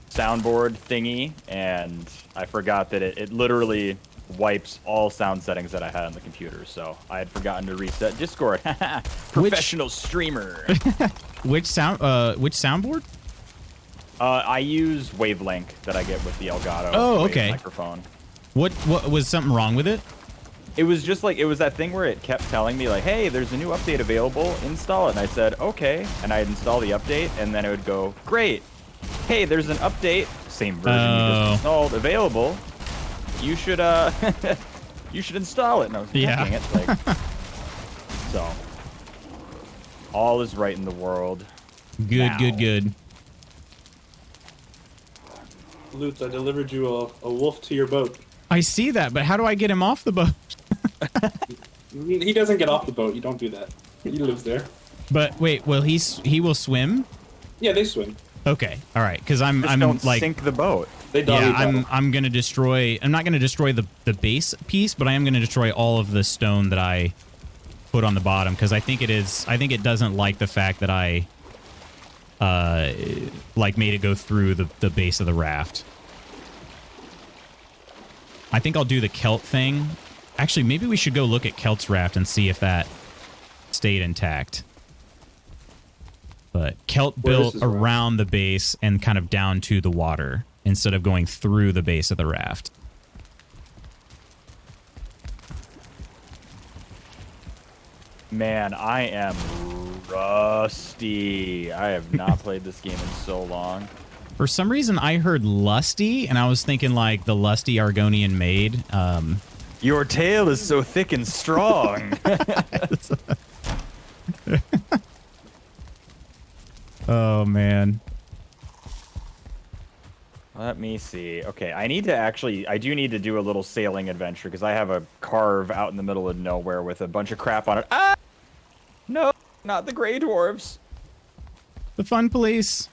soundboard thingy, and I forgot that it literally wipes all sound settings that I had on the computer. So I had forgotten to reset Discord. Professional streamer. Which soundboard? I use Wavelength that I get with the Elgato okay. microphone. What was something wrong with it? It was just like, it was that thing where it kept telling me like, hey, there's a new update available, install it. And I said, okay. And I'd install the update and then it would go, great. Hey, there's an update, same version you just installed, available. You should you should install it. And I was checking it. Like, so all is right in the world. Good, now. good. Lutz, I delivered you a wolf to your boat. I see that, but how do I get him off the boat? He doesn't get off the boat. You don't do that. He lives there. But wait, he will swim? Yeah, they swim. Okay, all right, because I'm don't like sink the boat. They I'm gonna destroy. I'm not gonna destroy the base piece, but I am gonna destroy all of the stone that I put on the bottom because I think it doesn't like the fact that I like made it go through the base of the raft. I think I'll do the Kelt thing. Actually, maybe we should go look at Kelt's raft and see if that stayed intact. But Kelt built around the base and kind of down to the water instead of going through the base of the raft. Man, I am rusty. I have not played this game in so long. For some reason, I heard lusty, and I was thinking like the lusty Argonian maid. Your tail is so thick and strong. Oh, man. Let me see. Okay, I do need to do a little sailing adventure because I have a carve out in the middle of nowhere with a bunch of crap on it. Ah! No, not the Grey Dwarves. The fun police.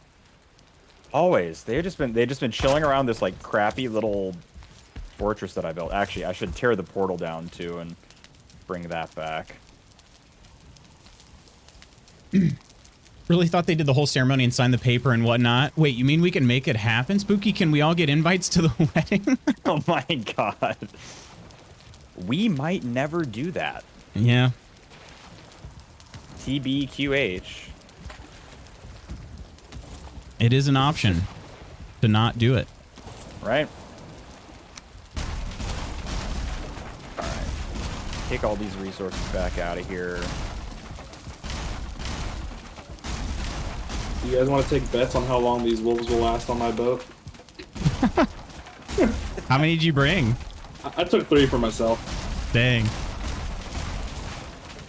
Always. They've just been chilling around this like crappy little fortress that I built. Actually, I should tear the portal down too and bring that back. Really thought they did the whole ceremony and signed the paper and whatnot. Wait, you mean we can make it happen? Spooky, can we all get invites to the wedding? Oh my god. We might never do that. Yeah. TBQH. It is an option to not do it. Right? Alright. take all these resources back out of here. You guys want to take bets on how long these wolves will last on my boat? How many did you bring? I took 3 for myself. Dang.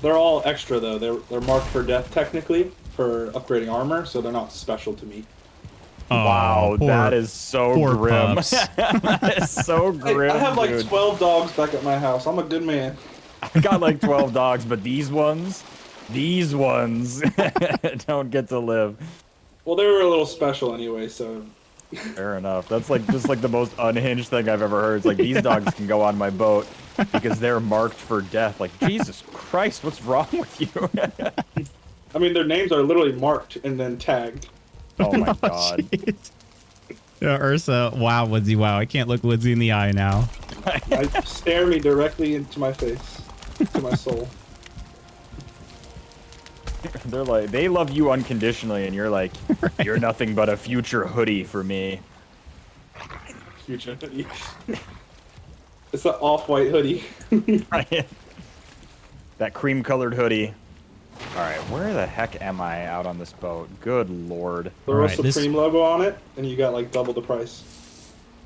They're all extra though. They're marked for death technically for upgrading armor, so they're not special to me. Oh, Wow, that is so poor grim. pups. That is so grim. I have like dude. 12 dogs back at my house. I'm a good man. I got like 12 dogs, but these ones don't get to live. Well, they were a little special anyway, so. Fair enough. That's like just like the most unhinged thing I've ever heard. It's like these dogs can go on my boat because they're marked for death. Like, Jesus Christ, what's wrong with you? I mean, their names are literally marked and then tagged. Oh my god. Jeez. Yeah, Ursa, wow, Woodsy, wow. I can't look Woodsy in the eye now. Stare me directly into my face, to my soul. They're like, they love you unconditionally, and you're like, you're nothing but a future hoodie for me. Future hoodie. It's an off-white hoodie. That cream-colored hoodie. All right, where the heck am I out on this boat? Good lord. Throw a Alright, this- Supreme logo on it, and you got like double the price.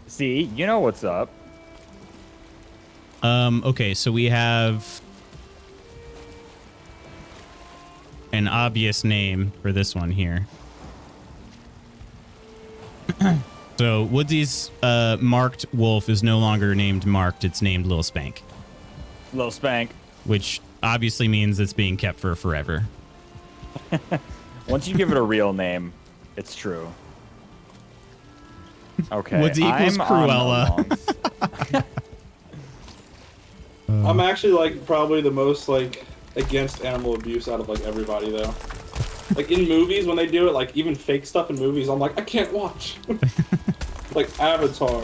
See, you know what's up. Okay, so we have an obvious name for this one here. So Woodsy's marked wolf is no longer named Marked, it's named Lil Spank, Lil Spank. which obviously means it's being kept for forever. Once you give it a real name, it's true. Okay. Woodsy equals I'm on Cruella. the longs. I'm actually like probably the most like against animal abuse out of like everybody though. Like in movies when they do it, like even fake stuff in movies, I'm like, I can't watch. Like Avatar,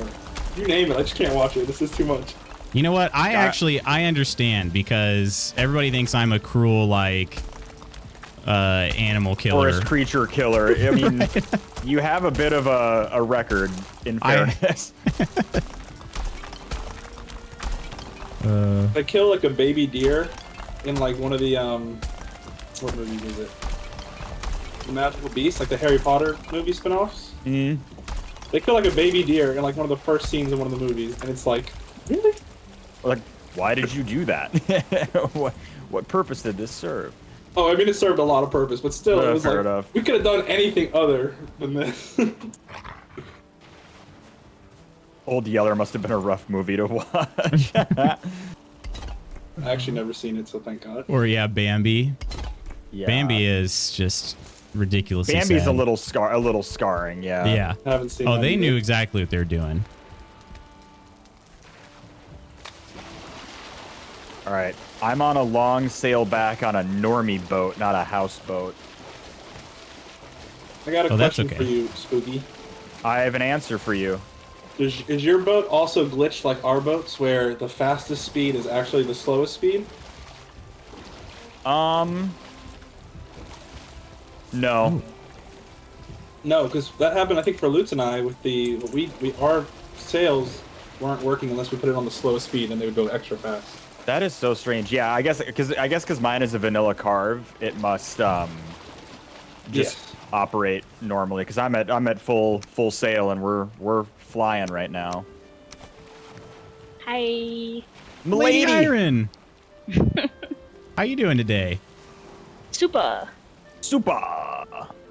you name it, I just can't watch it. This is too much. You know what? I understand because everybody thinks I'm a cruel, like, animal killer. Forest creature killer. I mean, you have a bit of a record, in fairness. They kill like a baby deer in like one of the what movie is it? The Magical Beasts, like the Harry Potter movie spin-offs. Mm. They kill like a baby deer in like one of the first scenes in one of the movies, and it's like, really? Like, why did you do that? What purpose did this serve? Oh, I mean, it served a lot of purpose, but still, it was Fair like, enough. we could have done anything other than this. Old Yeller must have been a rough movie to watch. I actually never seen it, so thank God. Or, yeah, Bambi. Yeah. Bambi is just ridiculously Bambi's sad. a little scarring, yeah. Yeah. I haven't seen Oh, that they either. knew exactly what they're doing. All right, I'm on a long sail back on a normie boat, not a houseboat. I got a Oh, that's question okay. for you, Spooky. I have an answer for you. Is your boat also glitched like our boats, where the fastest speed is actually the slowest speed? No. No, because that happened, I think, for Lutz and I with the our sails weren't working unless we put it on the slowest speed, and they would go extra fast. That is so strange. Yeah, I guess because mine is a vanilla carve, it must just Yes. operate normally. Because I'm at full sail and we're flying right now. Hi. Lady Milady! Iron! How you doing today? Super. Super.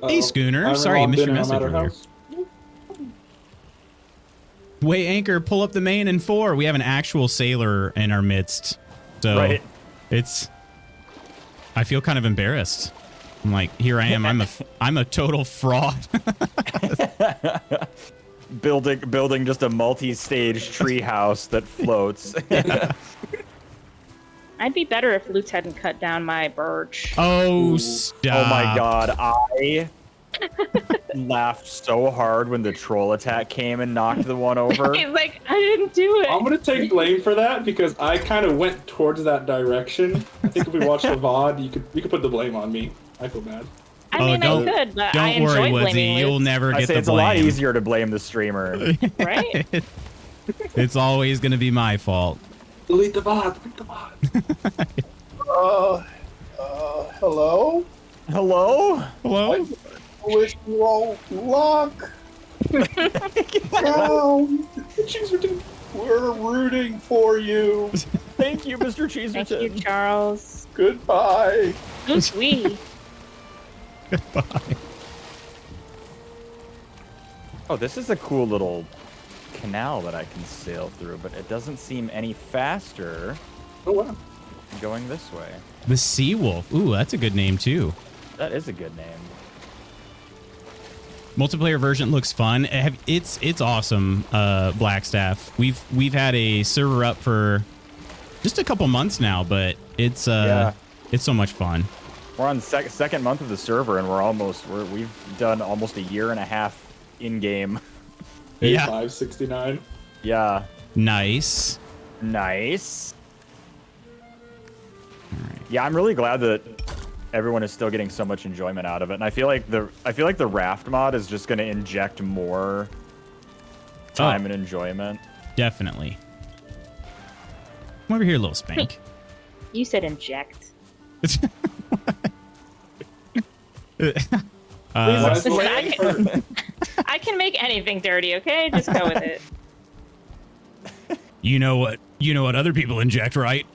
Hey, Schooner. Sorry, I missed your message earlier. House. Weigh anchor, pull up the main in 4. We have an actual sailor in our midst. So Right. I feel kind of embarrassed. I'm like, here I am. I'm a total fraud. Building just a multi-stage tree house that floats. I'd be better if Lutz hadn't cut down my birch. Oh, stop. Oh my god, I laughed so hard when the troll attack came and knocked the one over. He's like, I didn't do it. I'm gonna take blame for that because I kind of went towards that direction. I think if we watched the VOD, you could put the blame on me. I feel bad. I mean, I don't- could, but I Don't enjoy worry, Woodsy. blaming You'll Lutz, never I get say the it's a lot blame. easier to blame the streamer. right? It's always going to be my fault. Delete the bot. Delete the bot. Hello? Hello? Hello? I wish you all luck. Down. We're rooting for you. Thank you, Mr. Thank you, Cheeserton. Charles. Goodbye. Ooh, sweet. Goodbye. Oh, this is a cool little canal that I can sail through, but it doesn't seem any faster Oh wow. going this way. The Sea Wolf. Ooh, that's a good name too. That is a good name. Multiplayer version looks fun. It's awesome. Blackstaff. We've had a server up for just a couple months now, but it's so much fun. We're on second month of the server, and we've done almost a year and a half in game. Yeah. 569. Yeah, Nice. nice. Yeah, I'm really glad that everyone is still getting so much enjoyment out of it, and I feel like the Raft mod is just going to inject more time and enjoyment. Definitely. Come over here, little Spank. You said inject. Listen, I can make anything dirty, okay? Just go with it. You know what other people inject, right?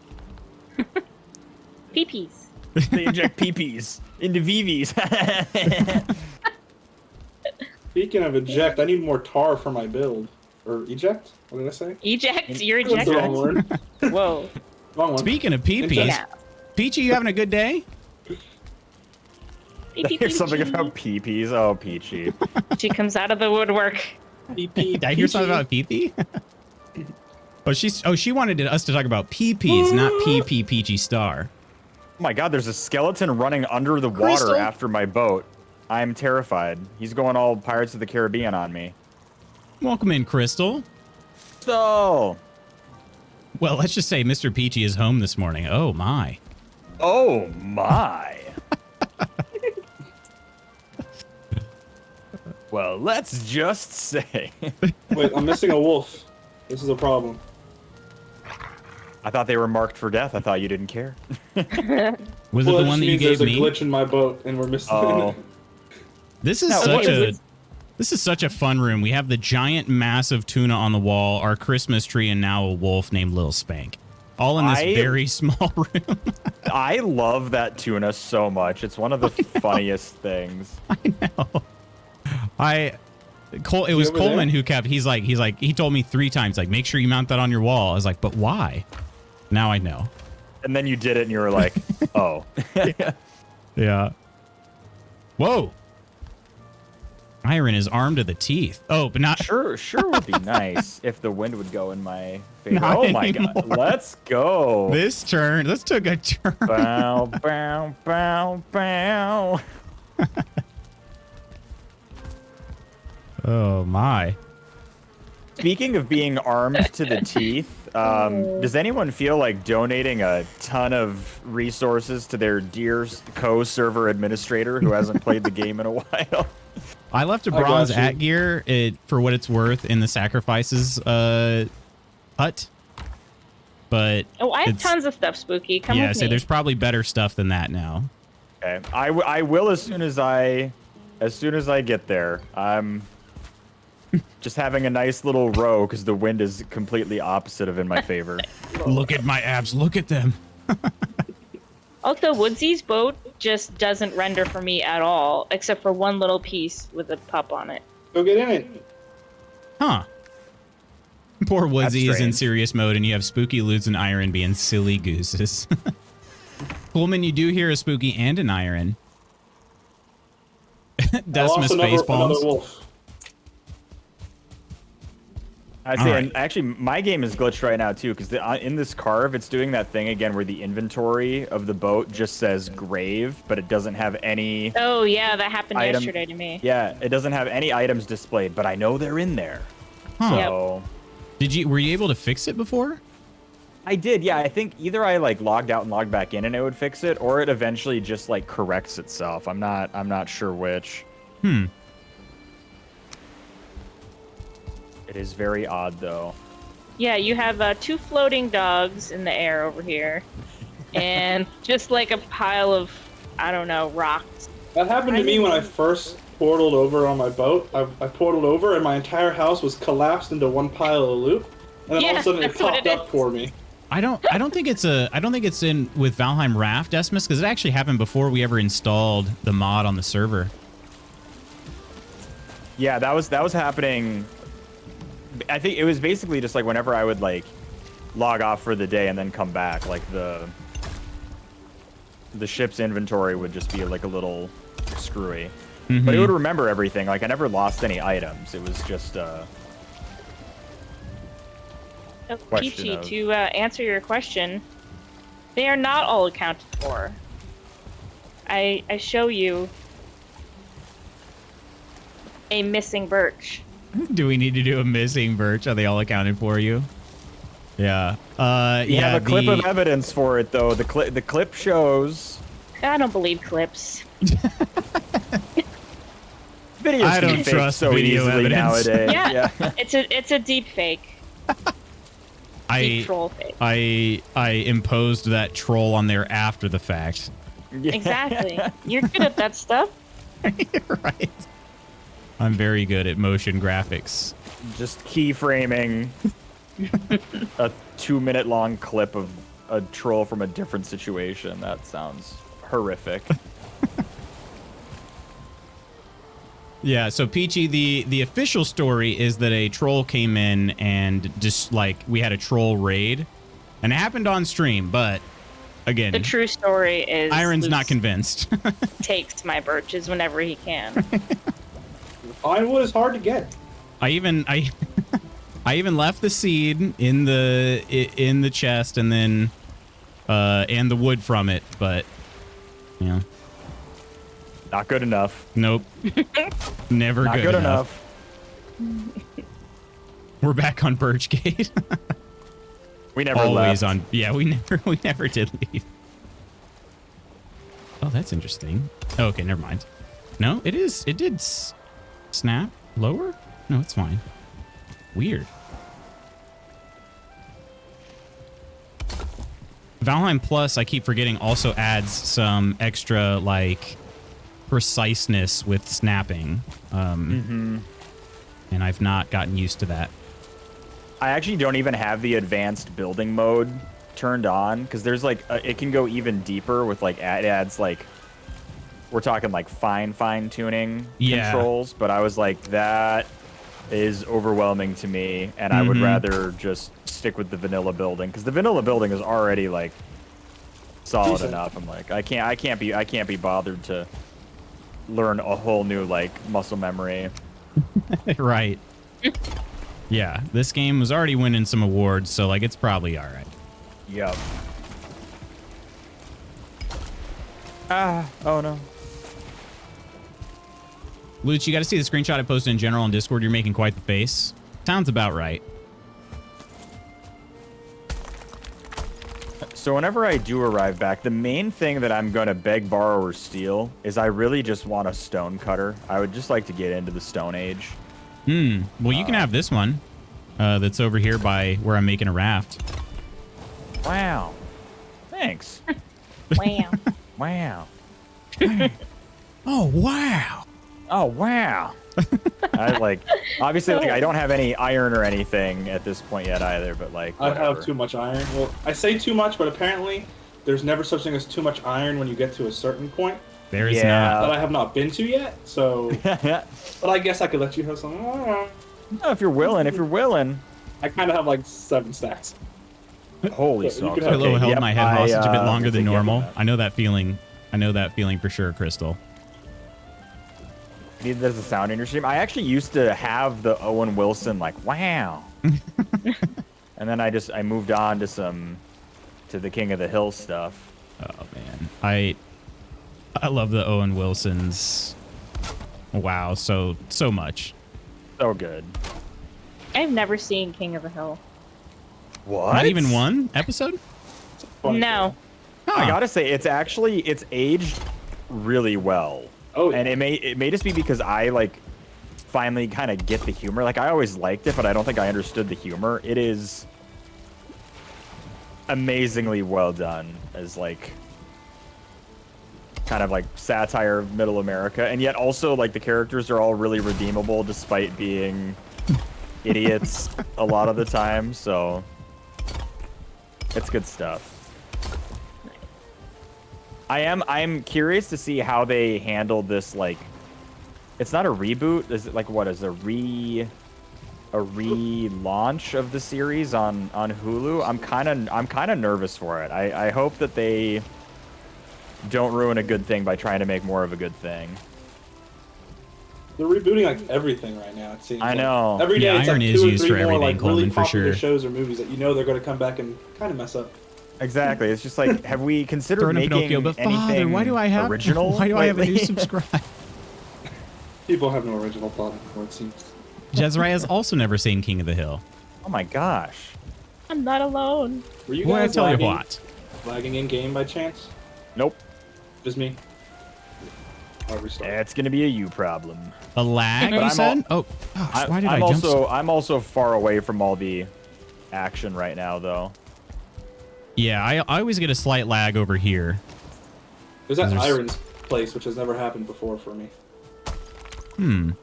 Pee-pees. They inject PPs into VVs. Speaking of eject, I need more tar for my build. Or eject? What did I say? Eject? You're That's the wrong ejected? word. Whoa. Wrong one. Speaking of peepees, Yeah. Peachy, you having a good day? There's something about PPs. Oh, Peachy. She comes out of the woodwork. Did I hear something about pee-pee? She wanted us to talk about pee-pees, not pee-pee Peachy Star. Oh my god, there's a skeleton running under the Crystal. water after my boat. I'm terrified. He's going all Pirates of the Caribbean on me. Welcome in, Crystal. So, Well, let's just say Mr. Peachy is home this morning. Oh, my. oh my. Well, let's just say. Wait, I'm missing a wolf. This is a problem. I thought they were marked for death. I thought you didn't care. Was it the Well, one that you means gave there's me? a glitch in my boat, and we're missing Oh. it. This is No, such okay, this is such a fun room. We have the giant, massive tuna on the wall, our Christmas tree, and now a wolf named Lil Spank. All in this very small room. I love that tuna so much. It's one of the funniest things. I know. It was over Coleman there? who kept. He told me 3 times, like, make sure you mount that on your wall. I was like, but why? Now I know. And then you did it, and you were like, "Oh, Yeah. Whoa. Iron is armed to the teeth. Oh, but not. sure would be nice if the wind would go in my favor." Not Oh my anymore. god, let's go! This took a turn. Bow, bow, bow, bow. Oh my. Speaking of being armed to the teeth, does anyone feel like donating a ton of resources to their dear co-server administrator who hasn't played the game in a while? I left a I got bronze you. at gear for what it's worth in the sacrifices hut. But Oh, I have it's- tons of stuff, Spooky. Come yeah, with so me. there's probably better stuff than that now. Okay, I will as soon as I get there. I'm just having a nice little row because the wind is completely opposite of in my favor. Look at my abs. Look at them. Also, Woodsy's boat just doesn't render for me at all, except for one little piece with a pup on it. Go get in it. Huh. Poor Woodsy is in strange. serious mode, and you have Spooky, Lutz, and Iron being silly gooses. Coleman, you do hear a Spooky and an Iron. I lost Decimus another facepalms. wolf. I see, Alright. and actually, my game is glitched right now too, because in this carve, it's doing that thing again where the inventory of the boat just says grave, but it doesn't have any. Oh, yeah, that happened Item- yesterday to me. Yeah, it doesn't have any items displayed, but I know they're in there. Huh. So Were you able to fix it before? I did, yeah. I think either I like logged out and logged back in and it would fix it, or it eventually just like corrects itself. I'm not sure which. Hmm. It is very odd though. Yeah, you have 2 floating dogs in the air over here, and just like a pile of, I don't know, rocks. That happened to me when I first portaled over on my boat. I portaled over and my entire house was collapsed into one pile of loot, and then all of Yeah, a sudden it that's what popped it up is. for me. I don't think it's in with Valheim Raft, Decimus, because it actually happened before we ever installed the mod on the server. Yeah, that was happening. I think it was basically just like whenever I would like log off for the day and then come back, like the ship's inventory would just be like a little screwy. But it would remember everything. Like I never lost any items. It was just Oh, Question Peachy, of- to answer your question, they are not all accounted for. I show you a missing birch. Do we need to do a missing birch? Are they all accounted for you? Yeah. you yeah. have a clip of evidence for it though. The clip shows I don't believe clips. videos I can be don't faked trust so video easily evidence. nowadays. Yeah, yeah. it's a deep fake. Deep troll fake. I imposed that troll on there after the fact. Exactly. You're good at that stuff. Right. I'm very good at motion graphics. Just keyframing a 2-minute long clip of a troll from a different situation. That sounds horrific. Yeah, so Peachy, the official story is that a troll came in and just like we had a troll raid, and it happened on stream. But again, The true story is Iron's Luce not convinced. takes my birches whenever he can. Fine wood is hard to get. I even left the seed in the chest and then and the wood from it, but you know, Not good enough. nope, never Not good enough. We're back on Birchgate. We never Always left. on. Yeah, we never did leave. Oh, that's interesting. Oh, okay, never mind. No, it is. It did snap lower. No, it's fine. Weird. Valheim Plus, I keep forgetting, also adds some extra like preciseness with snapping. And I've not gotten used to that. I actually don't even have the advanced building mode turned on because there's like it can go even deeper with like it adds like we're talking like fine tuning Yeah. controls, but I was like that is overwhelming to me and I would rather just stick with the vanilla building because the vanilla building is already like solid Decent. enough. I'm like I can't be bothered to learn a whole new like muscle memory. Right. Yeah, this game was already winning some awards, so like it's probably all right. Yep. Oh no. Luch, you got to see the screenshot I posted in general on Discord. You're making quite the face. Sounds about right. So whenever I do arrive back, the main thing that I'm going to beg, borrow, or steal is I really just want a stone cutter. I would just like to get into the Stone Age. Well, you can have this one that's over here by where I'm making a raft. Wow. Thanks. Wow. Wow. Oh, wow. Oh, wow. I like, obviously, like, I don't have any iron or anything at this point yet either, but like, I whatever. have too much iron. Well, I say too much, but apparently there's never such thing as too much iron when you get to a certain point There is Yeah. not. that I have not been to yet. So, but I guess I could let you have some. Oh, if you're willing. I kind of have like 7 stacks. Holy You smokes. could I have- little held yep, my head hostage a bit I, longer than take you up on normal. that. I know that feeling. I know that feeling for sure, Crystal. You need that as a sound in your stream. I actually used to have the Owen Wilson like wow, and then I moved on to the King of the Hill stuff. Oh man, I love the Owen Wilsons. Wow, so much. So good. I've never seen King of the Hill. What? Not even one episode. Funny. No. I gotta say, it's aged really well. Oh, And it may just be because I like finally kind of get the humor. Like, I always liked it, but I don't think I understood the humor. It is amazingly well done as, like, kind of like satire of middle America. And yet also, like, the characters are all really redeemable despite being idiots a lot of the time. So it's good stuff. I'm curious to see how they handle this. Like, it's not a reboot. Is it like, what is a relaunch of the series on Hulu? I'm kind of nervous for it. I hope that they don't ruin a good thing by trying to make more of a good thing. They're rebooting like everything right now. It seems. I know. Like, every day Yeah, it's Iron like is 2 or used 3 for more everything, like really Coleman, for popular sure. shows or movies that you know they're going to come back and kind of mess up. Exactly. It's just like, have we considered Throwing a making Pinocchio, but anything Father, why do I have original? Why do I have a new lately? subscribe? People have no original thought anymore, it seems. Jezreel has also never seen King of the Hill. Oh my gosh. I'm not alone. Were you Boy, I guys tell you lagging, what. lagging in game by chance? Nope. Just me. I'll restart. It's gonna be a you problem. A lag, But you I'm said? Oh, gosh, why did I jump I'm also far away from all the action right now, though. Yeah, I always get a slight lag over here. There's that There's- Iron's place, which has never happened before for me. The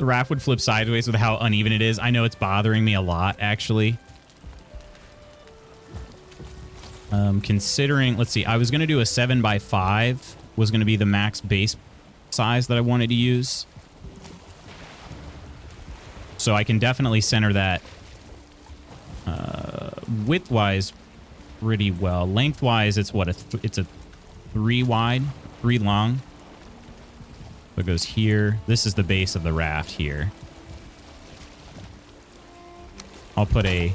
raft would flip sideways with how uneven it is. I know it's bothering me a lot, actually. Considering, let's see, I was going to do a 7x5 was going to be the max base size that I wanted to use. So I can definitely center that width-wise pretty well. Length-wise, it's what? It's a 3 wide, 3 long. So it goes here. This is the base of the raft here. I'll put a...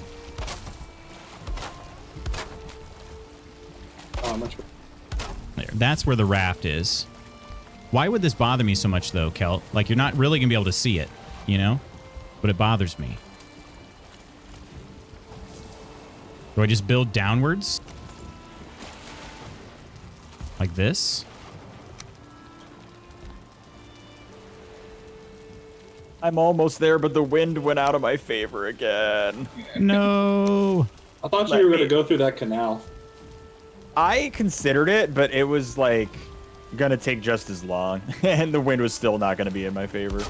Oh, much There. That's where the raft is. Why would this bother me so much, though, Kelt? Like, you're not really going to be able to see it, you know? But it bothers me. Do I just build downwards? Like this? I'm almost there, but the wind went out of my favor again. No! I thought Let you were going me- to go through that canal. I considered it, but it was like gonna take just as long, and the wind was still not gonna be in my favor.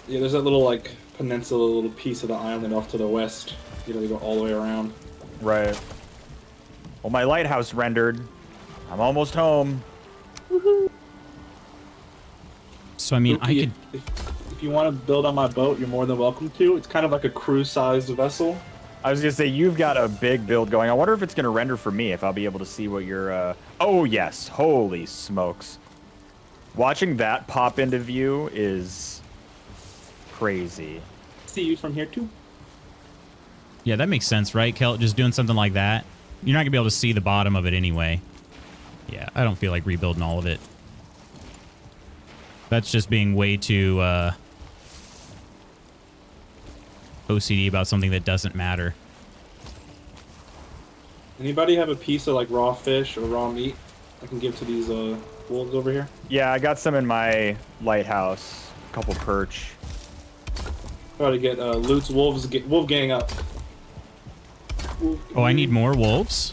Yeah, there's that little, like, peninsula, little piece of the island off to the west. You know, they go all the way around. Right. Well, my lighthouse rendered. I'm almost home. So, I mean, I Pookie, could... if you want to build on my boat, you're more than welcome to. It's kind of like a cruise-sized vessel. I was gonna say, you've got a big build going. I wonder if it's gonna render for me, if I'll be able to see what your, Oh, yes. Holy smokes. Watching that pop into view is crazy. See you from here, too. Yeah, that makes sense, right, Kelt? Just doing something like that. You're not going to be able to see the bottom of it anyway. Yeah, I don't feel like rebuilding all of it. That's just being way too OCD about something that doesn't matter. Anybody have a piece of, like, raw fish or raw meat I can give to these wolves over here? Yeah, I got some in my lighthouse. A couple perch. Try to get Loot's wolf gang up. Oh, I need more wolves?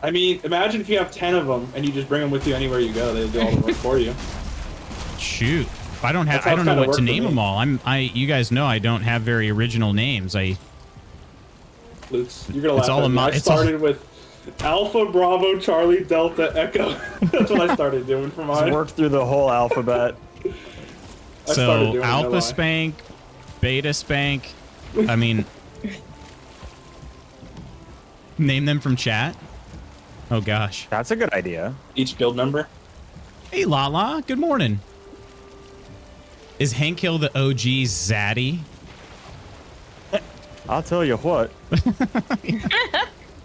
I mean, imagine if you have 10 of them and you just bring them with you anywhere you go. They'll do all the work for you. Shoot. I don't That's know how it's what kinda to worked for name me. them all. You guys know I don't have very original names. Lutz, you're gonna It's laugh all at in me. my- I it's all- started with Alpha, Bravo, Charlie, Delta, Echo. That's what I started doing for Just mine. worked through the whole alphabet. I started So, doing it, no Alpha lie. Spank, Beta Spank. I mean, name them from chat. Oh, gosh. That's a good idea. Each build number. Hey, Lala. Good morning. Is Hank Hill the OG Zaddy? I'll tell you what.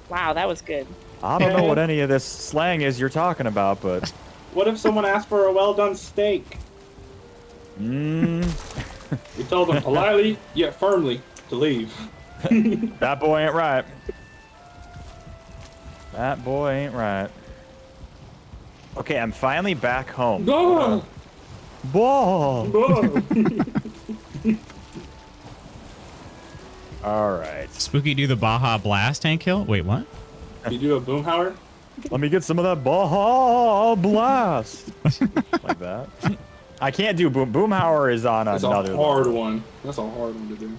Wow, that was good. I don't know what any of this slang is you're talking about, but What if someone asked for a well-done steak? We told them politely yet firmly to leave. that boy ain't right. That boy ain't right. Okay, I'm finally back home. No! Ball. Whoa. All right. Spooky do the Baja Blast tank kill? Wait, what? You do a boomhauer? Let me get some of that Baja Blast. Like that. I can't do Boomhauer is on That's another a hard level. one. That's a hard one to do.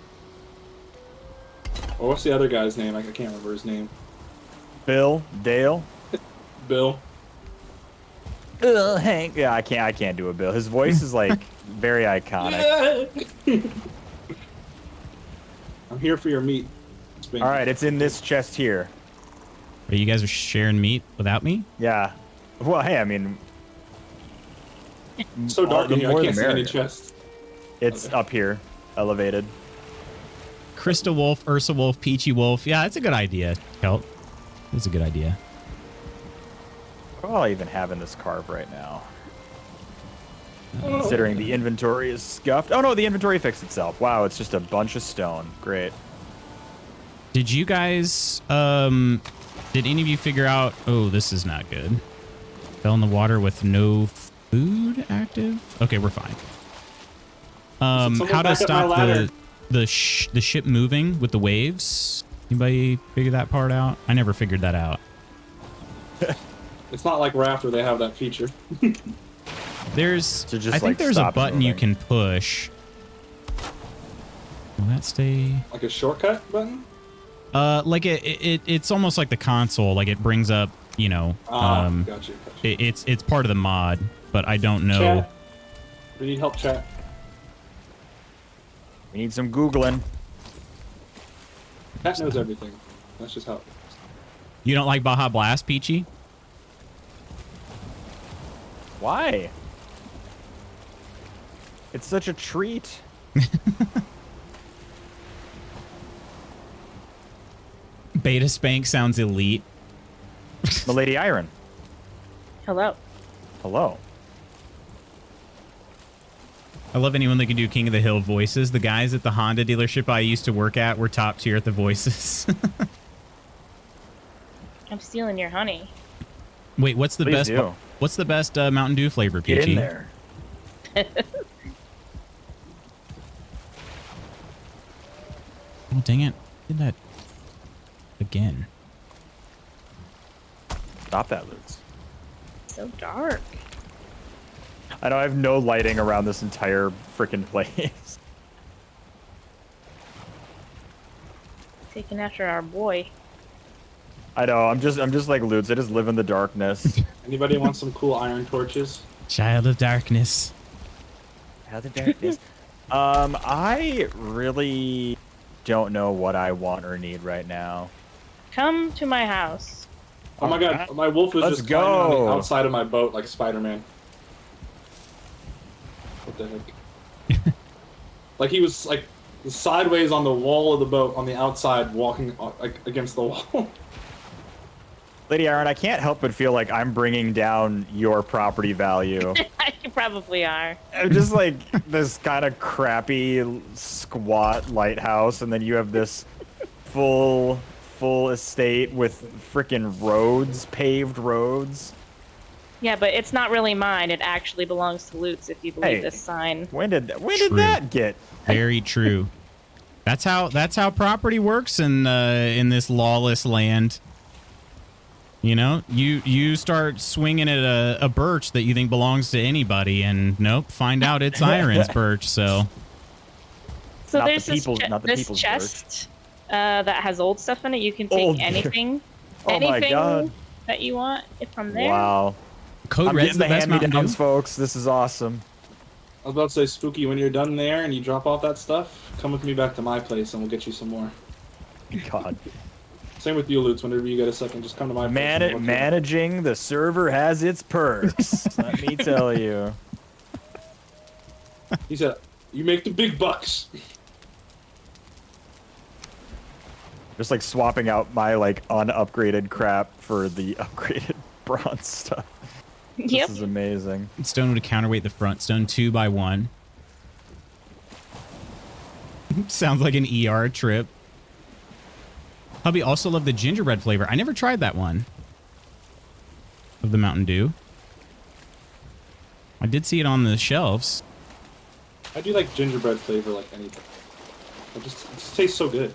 Oh, what's the other guy's name? I can't remember his name. Bill, Dale. Bill. Hank. Yeah, I can't do a Bill. His voice is like very iconic. I'm here for your meat. All right, it's in this chest here. Are you guys are sharing meat without me? Yeah. Well, hey, I mean, It's so dark in here, I more can't the see any merrier. chests. It's up here, elevated. Krista Wolf, Ursa Wolf, Peachy Wolf. Yeah, that's a good idea, Kelt. That's a good idea. What do I even have in this carve right now? Considering the inventory is scuffed. Oh no, the inventory fixed itself. Wow, it's just a bunch of stone. Great. Did you guys, did any of you figure out, oh, this is not good. Fell in the water with no food active? Okay, we're fine. someone How to back up my stop ladder? the ship moving with the waves? Anybody figure that part out? I never figured that out. It's not like Raft where they have that feature. There's, To just, I think like, there's a stop button you moving. can push. Will that stay? Like a shortcut button? Like it's almost like the console. Like it brings up, you know, Gotcha. it's part of the mod, but I don't know. Chat. We need help, chat. We need some Googling. Chat knows everything. That's just how it works. You don't like Baja Blast, Peachy? Why? It's such a treat. Beta Spank sounds elite. Milady Iron. Hello. Hello. I love anyone that can do King of the Hill voices. The guys at the Honda dealership I used to work at were top tier at the voices. I'm stealing your honey. Wait, what's the Please best? do. What's the best Mountain Dew flavor, Peachy? Get in there. Oh dang it! Did that again? Stop that, Lutz. So dark. I know I have no lighting around this entire freaking place. Taking after our boy. I know. I'm just like Lutz. I just live in the darkness. Anybody want some cool iron torches? Child of Darkness. How the darkness. I really don't know what I want or need right now. Come to my house. Oh my god, my wolf was Let's just climbing on go. the outside of my boat like Spider-Man. What the heck? Like he was like sideways on the wall of the boat on the outside walking like against the wall. Lady Iron, I can't help but feel like I'm bringing down your property value. You probably are. I'm just like this kind of crappy squat lighthouse, and then you have this full estate with freaking roads, paved roads. Yeah, but it's not really mine. It actually belongs to Lutz, if you believe Hey. this sign. When did True. that get? Very true. That's how property works in this lawless land. You know, you start swinging at a birch that you think belongs to anybody, and nope, find out it's Iron's birch. So So Not the there's this, people's- not the this people's chest that has old stuff in it. You can take Old- anything, Oh my anything God. that you want from there. Wow. Code I'm Red's getting the the best Mountain Dew. hand-me-downs, folks. This is awesome. I was about to say, Spooky, when you're done there and you drop off that stuff, come with me back to my place and we'll get you some more. God. Same with you, Lutz. Whenever you get a second, just come to my place. and we'll look at it. Managing the server has its perks. Let me tell you. He said, "You make the big bucks." Just like swapping out my like unupgraded crap for the upgraded bronze stuff. Yep. This is amazing. Stone would counterweight the front stone 2x1. Sounds like an ER trip. Hubby also loved the gingerbread flavor. I never tried that one of the Mountain Dew. I did see it on the shelves. I do like gingerbread flavor like anything. It just tastes so good.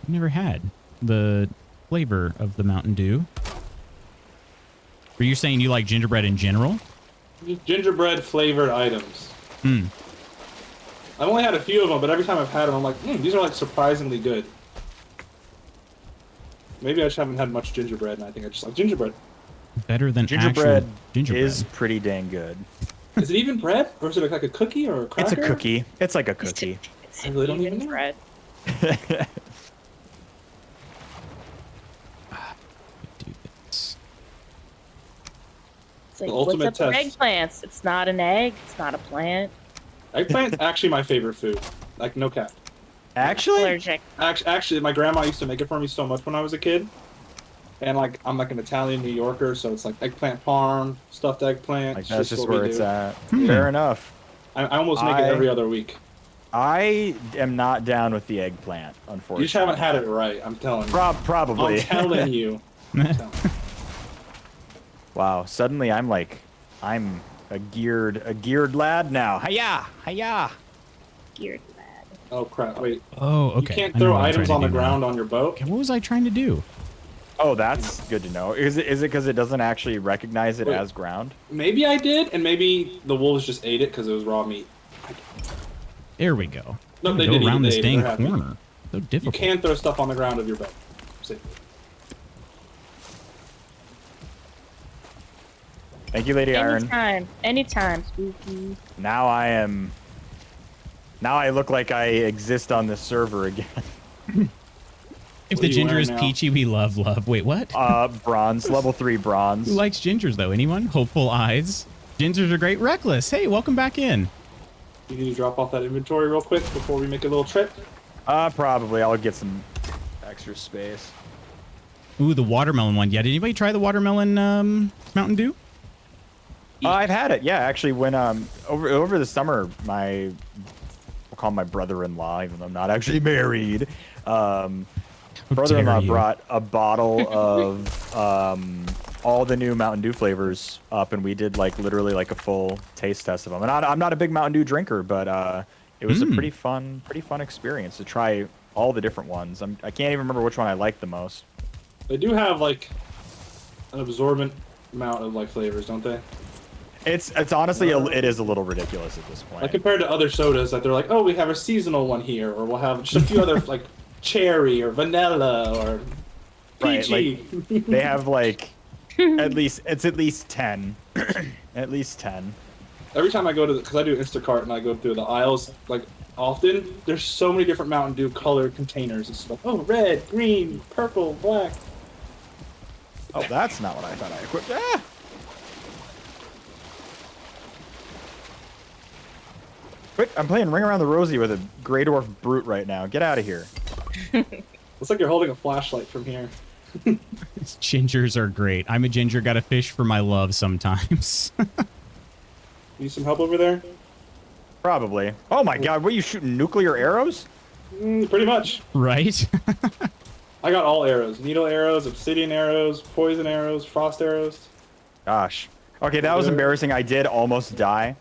I've never had the flavor of the Mountain Dew. Were you saying you like gingerbread in general? Gingerbread flavored items. Hmm. I've only had a few of them, but every time I've had them, I'm like, these are like surprisingly good. Maybe I just haven't had much gingerbread, and I think I just like gingerbread. Better than Gingerbread, actual gingerbread. is pretty dang good. Is it even bread, or is it like a cookie or a cracker? It's a cookie. It's like a cookie. It's I really don't even know. bread. Do this. It's like, The what's ultimate up with test. eggplants? It's not an egg. It's not a plant. Eggplant's actually my favorite food. Like, no cap. Actually, Allergic. Actually, my grandma used to make it for me so much when I was a kid. And like, I'm like an Italian New Yorker, so it's like eggplant parm, stuffed eggplant. like that's just what we where it's do. at. Fair enough. I almost make it every other week. I am not down with the eggplant, You unfortunately. just haven't had it right. I'm telling you. Probably. I'm telling you. I'm telling you. Wow. Suddenly, I'm a geared lad now. Hiya, hiya. Geared lad. Oh crap! Wait. Oh, okay. You can't I know throw what I'm items trying on to the do now. ground on your boat. Okay, what was I trying to do? Oh, that's good to know. Is it because it doesn't actually recognize it Wait. as ground? Maybe I did, and maybe the wolves just ate it because it was raw meat. There we go. No, I'm they gonna did go eat around it. this They ate it. dang They're happy. corner. So You difficult. can throw stuff on the ground of your boat. Safely. Thank you, Lady Iron. Anytime, spooky. Now I look like I exist on this server again. If What the are you ginger wearing is now? peachy, we love. Wait, what? Bronze, level 3 bronze. Who likes gingers, though? Anyone? Hopeful eyes. Gingers are great. Reckless. Hey, welcome back in. You need to drop off that inventory real quick before we make a little trip. Probably. I'll get some extra space. Ooh, the watermelon one. Yeah, did anybody try the watermelon Mountain Dew? I've had it. Yeah, actually, when over the summer, we'll call him my brother-in-law, even though I'm not actually married. Brother-in-law dare you. brought a bottle of all the new Mountain Dew flavors up, and we did literally a full taste test of them. And I'm not a big Mountain Dew drinker, but it was a pretty fun experience to try all the different ones. I can't even remember which one I liked the most. They do have like an absorbent amount of like flavors, don't they? It's honestly it is a little ridiculous at this point. Like compared to other sodas that they're like, oh, we have a seasonal one here, or we'll have just a few other like cherry or vanilla or Right, peachy. They have at least 10. At least 10. Every time I go to because I do Instacart and I go through the aisles like often, there's so many different Mountain Dew colored containers. It's like, oh, red, green, purple, black. Oh, that's not what I thought I equipped. Ah! Quick, I'm playing Ring Around the Rosie with a Grey Dwarf Brute right now. Get out of here. Looks like you're holding a flashlight from here. Gingers are great. I'm a ginger, got a fish for my love sometimes. Need some help over there? Probably. Oh my god, what are you shooting? Nuclear arrows? Pretty much. Right? I got all arrows. Needle arrows, obsidian arrows, poison arrows, frost arrows. Gosh. Okay, that was embarrassing. I did almost die.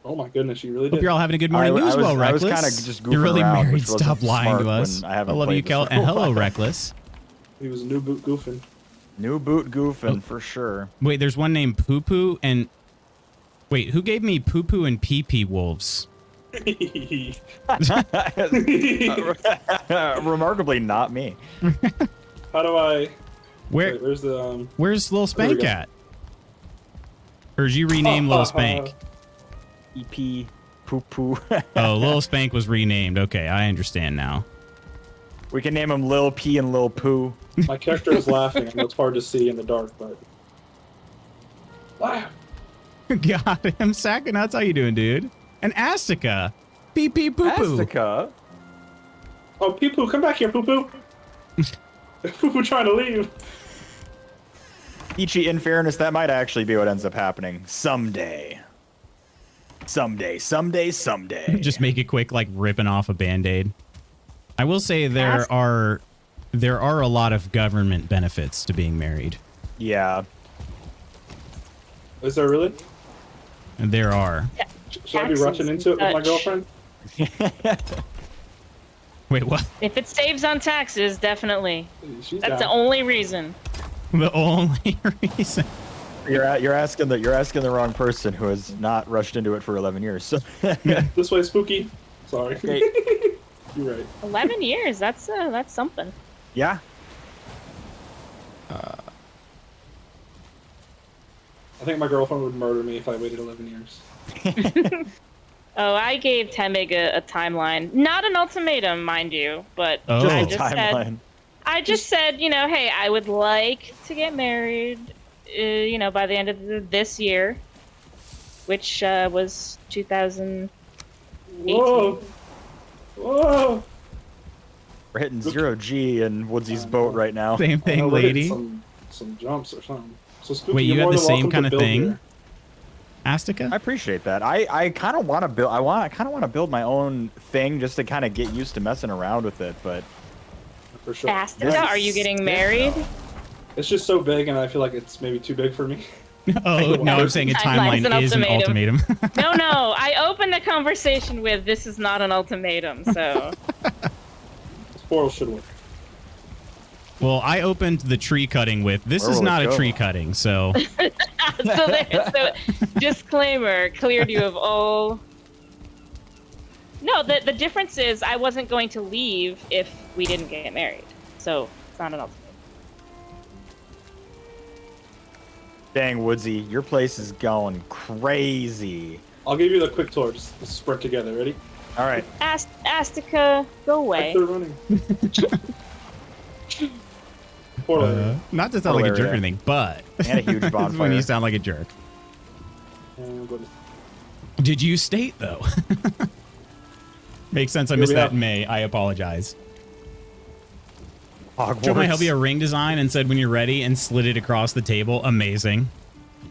Oh my goodness, you really Hope did. you're all having a good morning. I You as was- well, I was Reckless. kinda just goofing You're really around, married. which wasn't Stop lying smart to us. when I I haven't love you, played this Kel. for And a hello, while. Reckless. He was a new boot goofing. New boot goofing for sure. Wait, there's one named Poo Poo and... Wait, who gave me Poo Poo and Pee Pee wolves? Remarkably not me. How do I? Where? Wait, where's the Where's Lil There we Spank go. at? Or did you rename Lil Spank? EP poo poo. Oh, Lil Spank was renamed. Okay, I understand now. We can name him Lil P and Lil Poo. My character is laughing. I know it's hard to see in the dark, but laugh. Got him. Sackanuts, how you doing, dude? And Astica. Pee Pee Poo Poo. Astica. Oh, Pee Poo, come back here, Poo Poo. Poo Poo trying to leave. Ichi, in fairness, that might actually be what ends up happening someday. Someday. Just make it quick, like ripping off a Band-Aid. I will say there are a lot of government benefits to being married. Yeah. Is there really? And there are. Should I be rushing into it with my girlfriend? Wait, what? If it saves on taxes, definitely. She's That's the down. only reason. The only reason. You're asking the wrong person who has not rushed into it for 11 years. So This way, Spooky. Sorry. Okay. You're right. 11 years. That's something. yeah. I think my girlfriend would murder me if I waited 11 years. Oh, I gave Temig a timeline. Not an ultimatum, mind you, but Oh. I Just a timeline. just said, you know, hey, I would like to get married, you know, by the end of this year, which was 2018. Whoa! Whoa! We're hitting 0G in Woodsy's boat right now. Same I know thing, we're hitting lady. Some jumps or something. So Spooky, Wait, you you're have more the than same welcome to kind of build thing? here. Astica? I appreciate that. I kind of want to build. I kind of want to build my own thing just to kind of get used to messing around with it. But For sure. Astica, are you getting married? It's just so big, and I feel like it's maybe too big for me. Oh, no, I'm saying a Timeline's timeline an is an ultimatum. ultimatum. No, I opened the conversation with, this is not an ultimatum, so. This portal should work. Well, I opened the tree cutting with, this Where is will not it a go? tree cutting, so. So disclaimer, cleared you of all. No, the difference is I wasn't going to leave if we didn't get married, so it's not an ultimatum. dang, Woodsy, your place is going crazy. I'll give you the quick tour. Just sprint together. Ready? All right. Astica, go away. They're running. Portal area. Not to sound like a Portal jerk or area. anything, but. And a huge This is when bonfire. you sound like a jerk. And go to- Did you state, though? Makes sense. I Here missed we that are. in May. I apologize. Hogwarts. Showed my hubby a ring design and said, when you're ready, and slid it across the table. Amazing.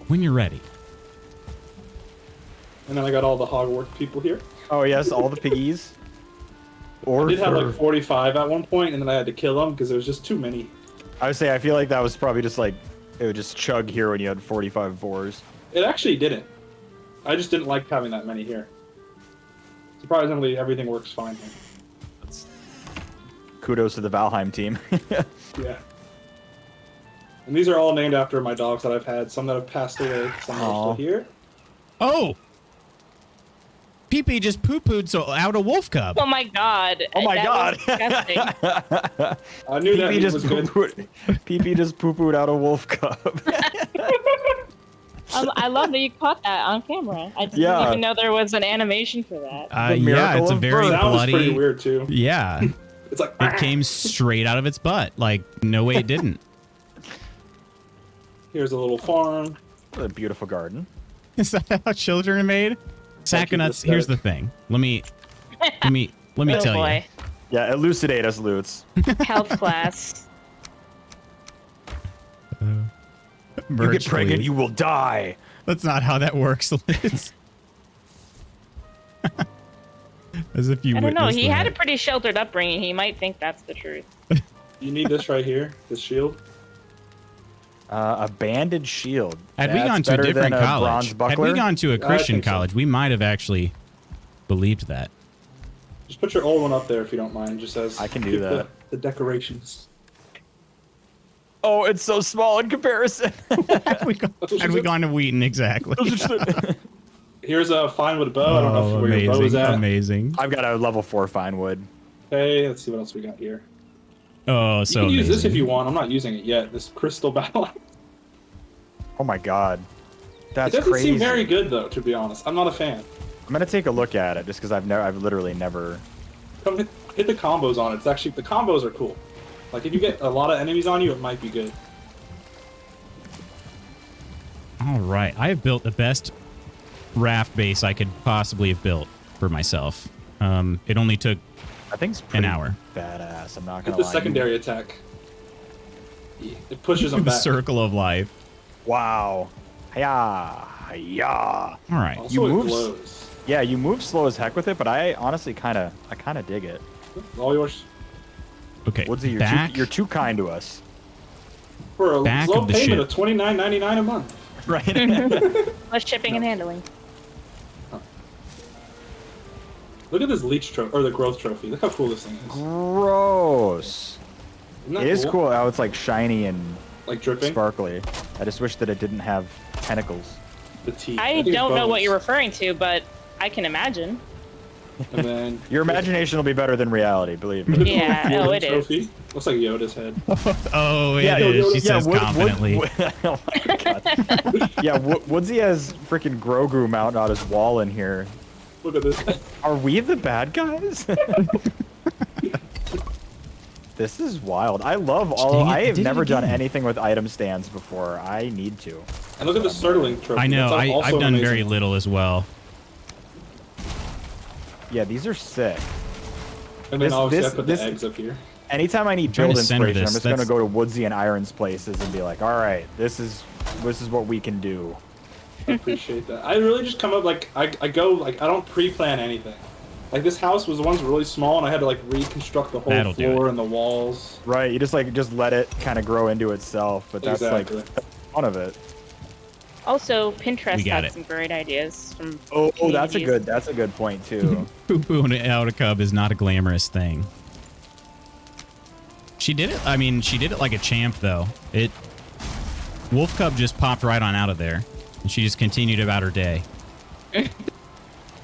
When you're ready. And then I got all the Hogwarts people here. Oh yes, all the piggies. Or I did have like 45 at one point, and then I had to kill them because there was just too many. I would say I feel like that was probably just like it would just chug here when you had 45 boars. It actually didn't. I just didn't like having that many here. Surprisingly, everything works fine here. Kudos to the Valheim team. Yeah. And these are all named after my dogs that I've had. Some that have passed away, some that are Aw. still here. Oh! Pee-Pee just poo-pooed out a wolf cub. Oh my god. Oh my That god. was disgusting. I knew that PP was just good. PP just poo-pooed out a wolf cub. I love that you caught that on camera. I didn't Yeah. even know there was an animation for that. The Yeah, miracle it's a of very birth. That was bloody. pretty weird too. Yeah. It's like It came straight out of its butt. Like, no way it didn't. here's a little farm. What a beautiful garden. Is that how children are made? Sack you of for nuts. the Here's the static. thing. Let me Oh tell boy. Yeah, elucidate us, Lutz. Health class. you. You get pregnant, you will die. That's not how that works, Liz. As if you I don't know. witnessed He had a that. pretty sheltered upbringing. He might think that's the truth. You need this right here, this shield. A banded shield. Had we That's gone to a better different than a bronze college, had buckler? we gone to a Christian think so. college, we might have actually believed that. Just put your old one up there if you don't mind, just as I can do keep that. The decorations. Oh, it's so small in comparison. Had we, That's what she had we said. gone to Wheaton, exactly. Here's a fine with a bow. I don't know Oh, where your bow is amazing, at. amazing. I've got a level 4 fine wood. Okay, let's see what else we got here. Oh, You so can use amazing. this if you want. I'm not using it yet. This crystal battle. Oh my god. It That's doesn't crazy. seem very good though, to be honest. I'm not a fan. I'm gonna take a look at it just because I've literally never. Come hit the combos on it. It's actually the combos are cool. Like if you get a lot of enemies on you, it might be good. All right, I have built the best raft base I could possibly have built for myself. It only took I think it's pretty hour. badass. I'm not Hit gonna the lie. secondary attack. It pushes them the back. circle of life. Wow. Yeah. Yeah. All right, Also, You it move- glows. Yeah, you move slow as heck with it, but I honestly kind of dig it. All yours. okay. Woodsy, Back. you're too kind to us. For a Back low of the payment ship. of $29.99 a month. Right. Less shipping and handling. Look at this leech trophy, or the growth trophy. Look how cool this thing is. Gross. Isn't that It is cool how it's like shiny and Like dripping. sparkly. I just wish that it didn't have tentacles. The teeth. I think it's don't know what bones. you're referring to, but I can imagine. And then Your imagination will be better than reality, believe look at me. the Yeah, little oh, it is. trophy. Looks like Yoda's head. Oh, it is. She says confidently. Oh my god. Yeah, Woodsy has freaking Grogu mounted on his wall in here. Look at this. Are we the bad guys? This is wild. I love all. Dang it, I have did it never done again. anything with item stands before. I need to. And look at the Startling trophy. I know. That's also I've done amazing. very little as well. Yeah, these are sick. And then obviously I put this- the eggs up here. Anytime I need trying build to center inspiration, I'm this. just gonna That's- go to Woodsy and Iron's places and be like, all right, this is what we can do. I appreciate that. I really just come up like I go like I don't pre-plan anything. Like this house was once really small and I had to like reconstruct the whole That'll do floor it. and the walls. Right, you just let it kind of grow into itself, but that's Exactly. like fun of it. Also, Pinterest We got had it. some great ideas from Oh, that's a communities. good point too. Poo-pooing out a cub is not a glamorous thing. She did it. I mean, she did it like a champ, though. Wolf Cub just popped right on out of there, and she just continued about her day.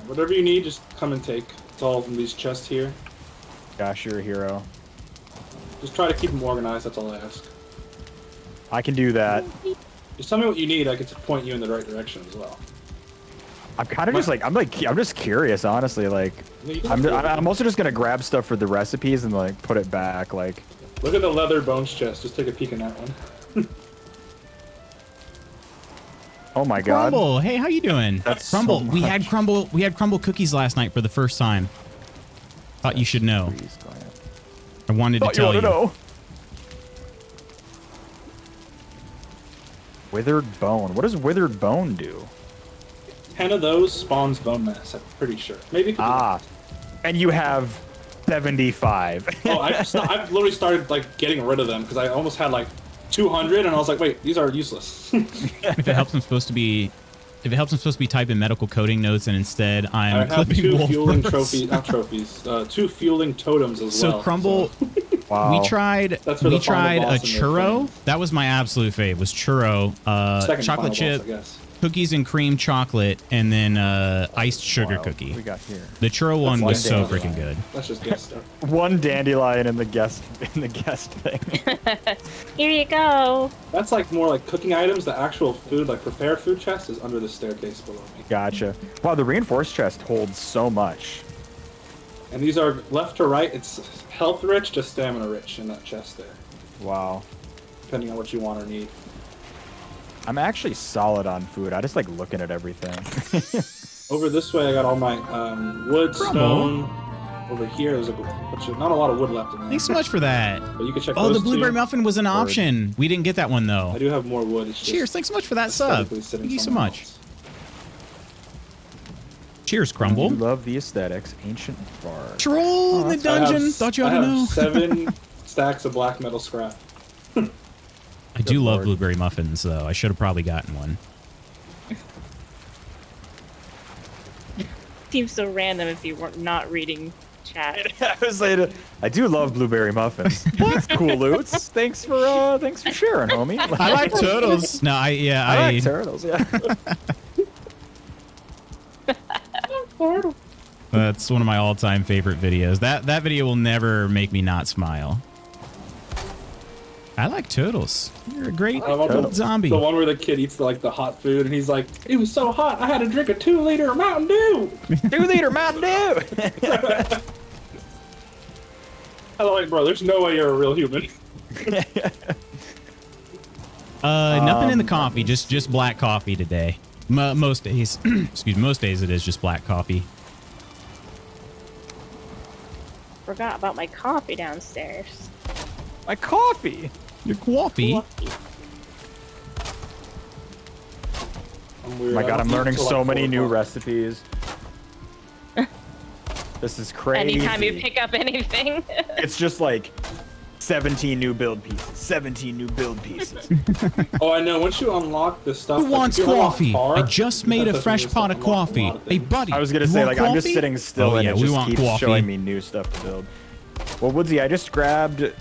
Whatever you need, just come and take. It's all from these chests here. Gosh, you're a hero. Just try to keep them organized. That's all I ask. I can do that. Just tell me what you need. I can point you in the right direction as well. I'm kind of just like I'm just curious, honestly. Like, Yeah, you can I'm do it. I'm also just gonna grab stuff for the recipes and like put it back. Like, Look at the leather bones chest. Just take a peek in that one. oh my god. Crumble, hey, how you doing? That's Crumble. so We had much. crumble. We had crumble cookies last night for the first time. Thought you should know. Please, go ahead. I wanted to Thought tell you. wanna know. Withered bone. What does withered bone do? 10 of those spawns bone mass. I'm pretty sure. Maybe. It could be Ah, and you have 75. Oh, I've literally started like getting rid of them because I almost had like 200, and I was like, wait, these are useless. If it helps, I'm supposed to be. If it helps, I'm supposed to be typing medical coding notes, and instead I I'm have clipping 2 wolf fueling birds. trophies, not trophies, 2 fueling totems as So well. crumble. so- Wow. We tried. That's for We the final tried a boss in their churro. thing. That was my absolute fave. Was churro, Second chocolate final chip, boss, I guess. cookies and cream chocolate, and then iced sugar Wow. cookie. What we got here? The churro one That's was so one freaking good. That's just good stuff. One dandelion in the guest thing. Here you go. That's like more like cooking items. The actual food, like prepared food chest, is under the staircase below me. Gotcha. Wow, the reinforced chest holds so much. And these are left to right. It's health rich to stamina rich in that chest there, Wow. depending on what you want or need. I'm actually solid on food. I just like looking at everything. Over this way, I got all my wood, Crumble. stone. Over here, there's not a lot of wood left in there. Thanks so much for that. But you can check Oh, those the blueberry two. muffin was an option. We didn't get that one I though. do have more wood. It's just Cheers. Thanks so much for that sub. aesthetically sitting Thank you so somewhere much. else. Cheers, You Crumble. love the aesthetics. Ancient bard. Troll in the dungeon. Thought you ought to I have know. 7 stacks of black metal scrap. I do love Lord. blueberry muffins though. I should have probably gotten one. Seems so random if you weren't not reading chat. I was like, I do love blueberry muffins. That's cool, Loots. Thanks for sharing, homie. I like turtles. No, I like turtles. Yeah. That's one of my all-time favorite videos. That video will never make me not smile. I like turtles. You're a great I love the- zombie. The one where the kid eats like the hot food, and he's like, "It was so hot, I had to drink a 2-liter Mountain Dew." 2-liter Mountain Dew. I'm like, bro, there's no way you're a real human. Nothing in the coffee. Just black coffee today. Most days, excuse me. Most days it is just black coffee. Forgot about my coffee downstairs. My coffee. Your coffee. I'm weird. Oh my god, I'm don't eat learning till, so like, many 4 new o'clock. recipes. This is crazy. Anytime you pick up anything. It's just like 17 new build pieces. 17 new build pieces. Oh, I know. Once you unlock the stuff, Who wants if you unlock coffee? tar, I just made a that fresh doesn't pot just of unlock a coffee. lot of Hey, things. buddy. I was gonna you say, want like, I'm just coffee? sitting still Oh, and yeah, it we just want keeps coffee. showing me new stuff to build. Well, Woodsy, I just grabbed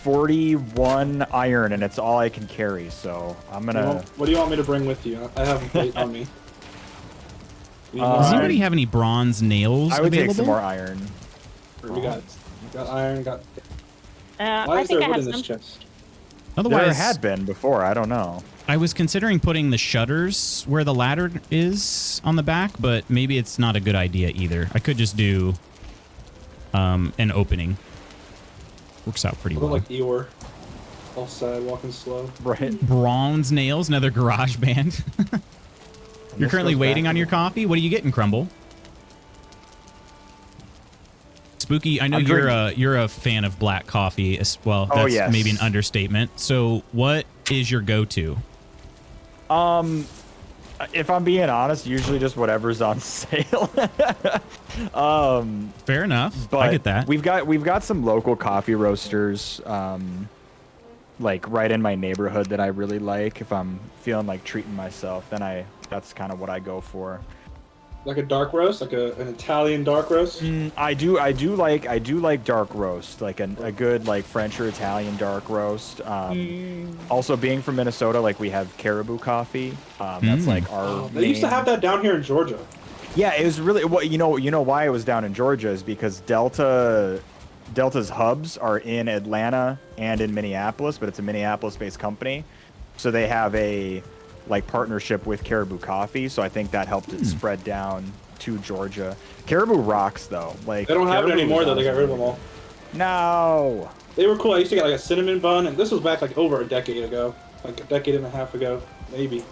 41 iron and it's all I can carry, so I'm gonna... What do you want me to bring with you? I have a plate on me. You need more Does iron? anybody have any bronze nails I would available? take some more iron. We got iron. Why I is there think I wood have in this some. chest? Otherwise, There had been before, I don't know. I was considering putting the shutters where the ladder is on the back, but maybe it's not a good idea either. I could just do an opening. Works out pretty I look well. like Eeyore. All sad, walking slow. Right. Bronze nails, another garage band. You're currently waiting on your coffee? What are you getting, Crumble? Spooky, I know I'm you're a fan of black coffee as well. Oh, That's yes. maybe an understatement. So what is your go-to? If I'm being honest, usually just whatever's on sale. Fair enough. But I get that. We've got some local coffee roasters, like right in my neighborhood that I really like. If I'm feeling like treating myself, then that's kind of what I go for. Like a dark roast, like an Italian dark roast. I do like dark roast, like a good like French or Italian dark roast. Also, being from Minnesota, like we have Caribou coffee. That's like our. They used to have that down here in Georgia. Yeah, it was really well. You know why it was down in Georgia is because Delta's hubs are in Atlanta and in Minneapolis, but it's a Minneapolis-based company, so they have a like partnership with Caribou Coffee. So I think that helped it spread down to Georgia. Caribou rocks though. Like They don't have it Caribou anymore is though. They got rid of them awesome. all. No. They were cool. I used to get like a cinnamon bun, and this was back like over a decade ago, like a decade and a half ago, maybe.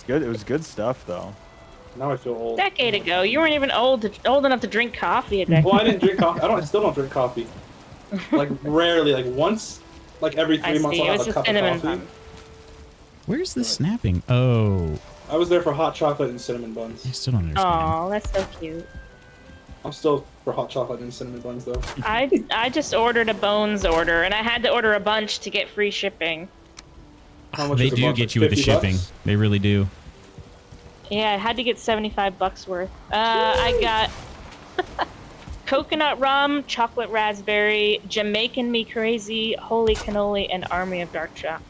Good. It was good stuff though. Now I feel old. Decade ago, you weren't even old enough to drink coffee a decade. Well, I didn't drink coffee. I still don't drink coffee. Like rarely, like once, like every 3 months see. I'll It have was a just cup of cinnamon coffee. bun. Where's the snapping? Oh, I was there for hot chocolate and cinnamon buns. I still don't understand. Aw, that's so cute. I'm still for hot chocolate and cinnamon buns though. I just ordered a Bones order, and I had to order a bunch to get free shipping. How much They is a do bunch? get Like you with the 50 shipping. bucks? They really do. Yeah, I had to get $75 worth. I got coconut rum, chocolate raspberry, Jamaican me crazy, holy cannoli, and army of dark chocolate.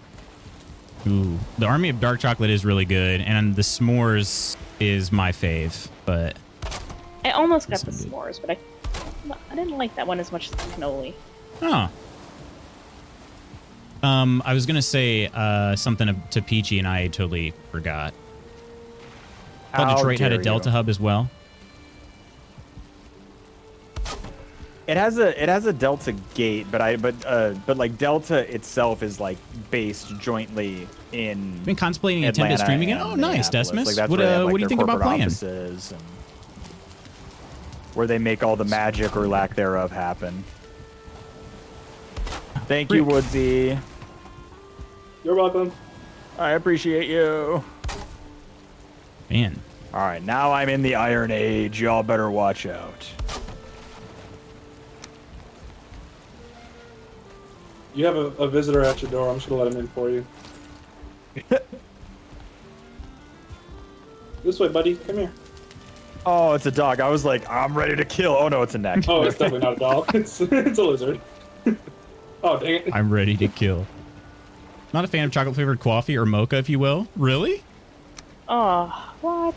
Ooh, the Army of Dark Chocolate is really good, and the s'mores is my fave. But I almost got the That's good. s'mores, but I didn't like that one as much as the cannoli. oh, I was gonna say something to Peachy, and I totally forgot. I thought How Detroit had a dare Delta you. hub as well. It has a Delta gate, but like Delta itself is like based jointly in. Been contemplating Atlanta attempted stream again. and Oh, nice, Minneapolis. Decimus. Like, that's What where they have, like, what do you their think about corporate playing? offices and where they make all the magic or lack thereof happen. Thank you, Rick. Woodsy. You're welcome. I appreciate you. Man, All right, now I'm in the Iron Age. Y'all better watch out. You have a visitor at your door. I'm just gonna let him in for you. This way, buddy. Come here. Oh, it's a dog. I was like, I'm ready to kill. Oh no, it's a neck. Oh, it's definitely not a dog. It's a lizard. Oh, dang it. I'm ready to kill. Not a fan of chocolate flavored coffee or mocha, if you will. Really? Oh, what?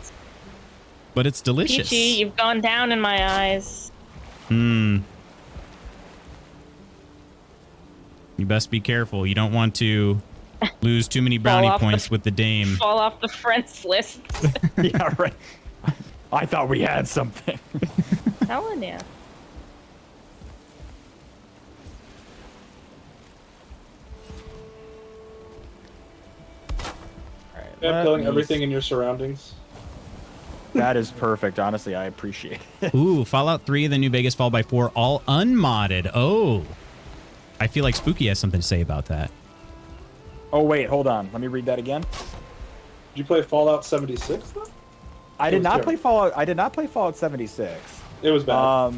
But it's delicious. Peachy, you've gone down in my eyes. Hmm. You best be careful. You don't want to lose too many brownie off the- points with the dame. Fall off the friends list. Yeah, right. I thought we had something. Telling you. Yeah, killing everything in your surroundings. That is perfect. Honestly, I appreciate it. Ooh, Fallout 3, the New Vegas Fall by 4, all unmodded. Oh. I feel like Spooky has something to say about that. Oh wait, hold on. Let me read that again. Did you play Fallout 76 though? I did was not terrible. play Fallout. I did not play Fallout 76. It was bad.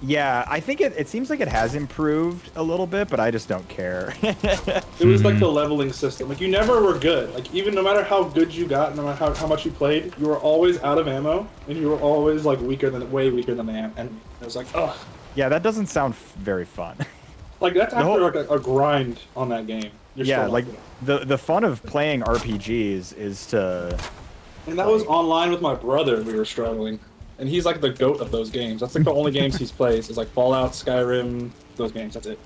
Yeah, I think it seems like it has improved a little bit, but I just don't care. It was like the leveling system. Like you never were good. Like even no matter how good you got, no matter how much you played, you were always out of ammo, and you were always like way weaker than the amp. And it was like, ugh. Yeah, that doesn't sound very fun. Like that's after whole- like a grind on that game. You're Yeah, still like not the fun of playing RPGs is to. And that was online with my brother. We were struggling, and he's like the goat of those games. That's like the only games he's plays is like Fallout, Skyrim, those games. That's it.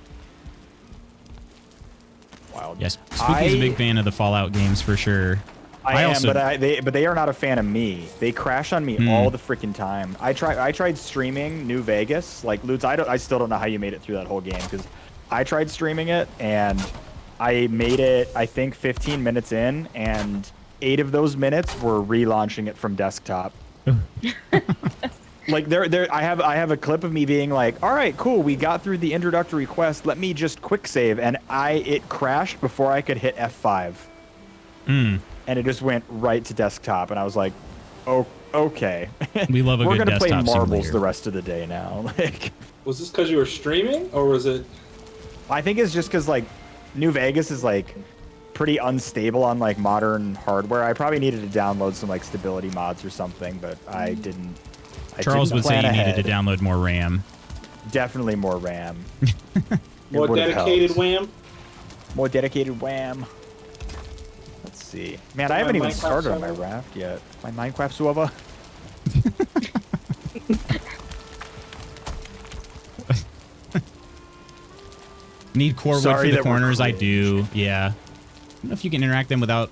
Wild. Yes, Spooky's a big fan of the Fallout games for sure. I am, also- but they are not a fan of me. They crash on me all the freaking time. I tried streaming New Vegas. Like Lutz, I still don't know how you made it through that whole game because I tried streaming it and I made it I think 15 minutes in and 8 of those minutes were relaunching it from desktop. Like I have a clip of me being like, all right, cool, we got through the introductory quest. Let me just quick save, and it crashed before I could hit F5. And it just went right to desktop, and I was like, oh, okay. We love a We're good gonna play desktop marbles simulator. the rest of the day now. Like, Was this because you were streaming, or was it? I think it's just because like New Vegas is like pretty unstable on like modern hardware. I probably needed to download some like stability mods or something, but I didn't. Charles didn't would say plan you needed to ahead. download more RAM. Definitely more RAM. More would've dedicated helped. wham. More dedicated wham. Let's see. Man, My I haven't even Minecraft started on my server? raft yet. My Minecraft server. Need core wood Sorry for the that we're corners. I cringe. do. Yeah. I don't know if you can interact them without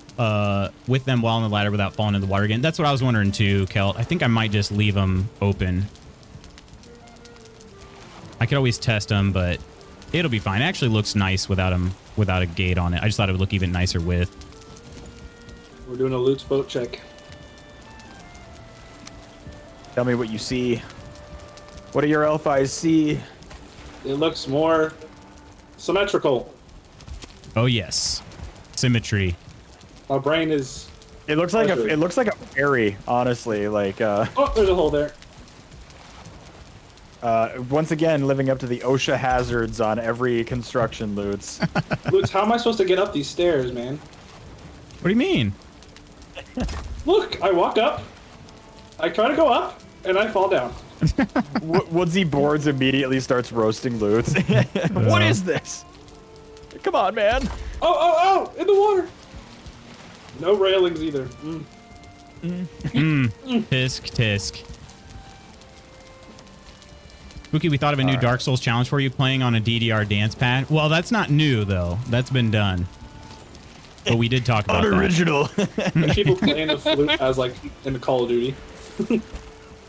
with them while on the ladder without falling in the water again. That's what I was wondering too, Kelt. I think I might just leave them open. I could always test them, but it'll be fine. It actually looks nice without a gate on it. I just thought it would look even nicer with. We're doing a Loot's boat check. Tell me what you see. What do your elf eyes see? It looks more symmetrical. Oh yes, symmetry. My brain is. It looks like Pleasure. it looks like a fairy, honestly. Like Oh, there's a hole there. once again, living up to the OSHA hazards on every construction loots. Lutz, how am I supposed to get up these stairs, man? What do you mean? Look, I walk up, I try to go up, and I fall down. Woodsy Boards immediately starts roasting loots. What is this? Come on, man. Oh, in the water. No railings either. Tisk. Spooky, we thought of a new Dark Souls challenge for you, playing on a DDR dance pad. Well, that's not new though. That's been done. But we did talk about that. Unoriginal. There's people playing the flute as like in the Call of Duty.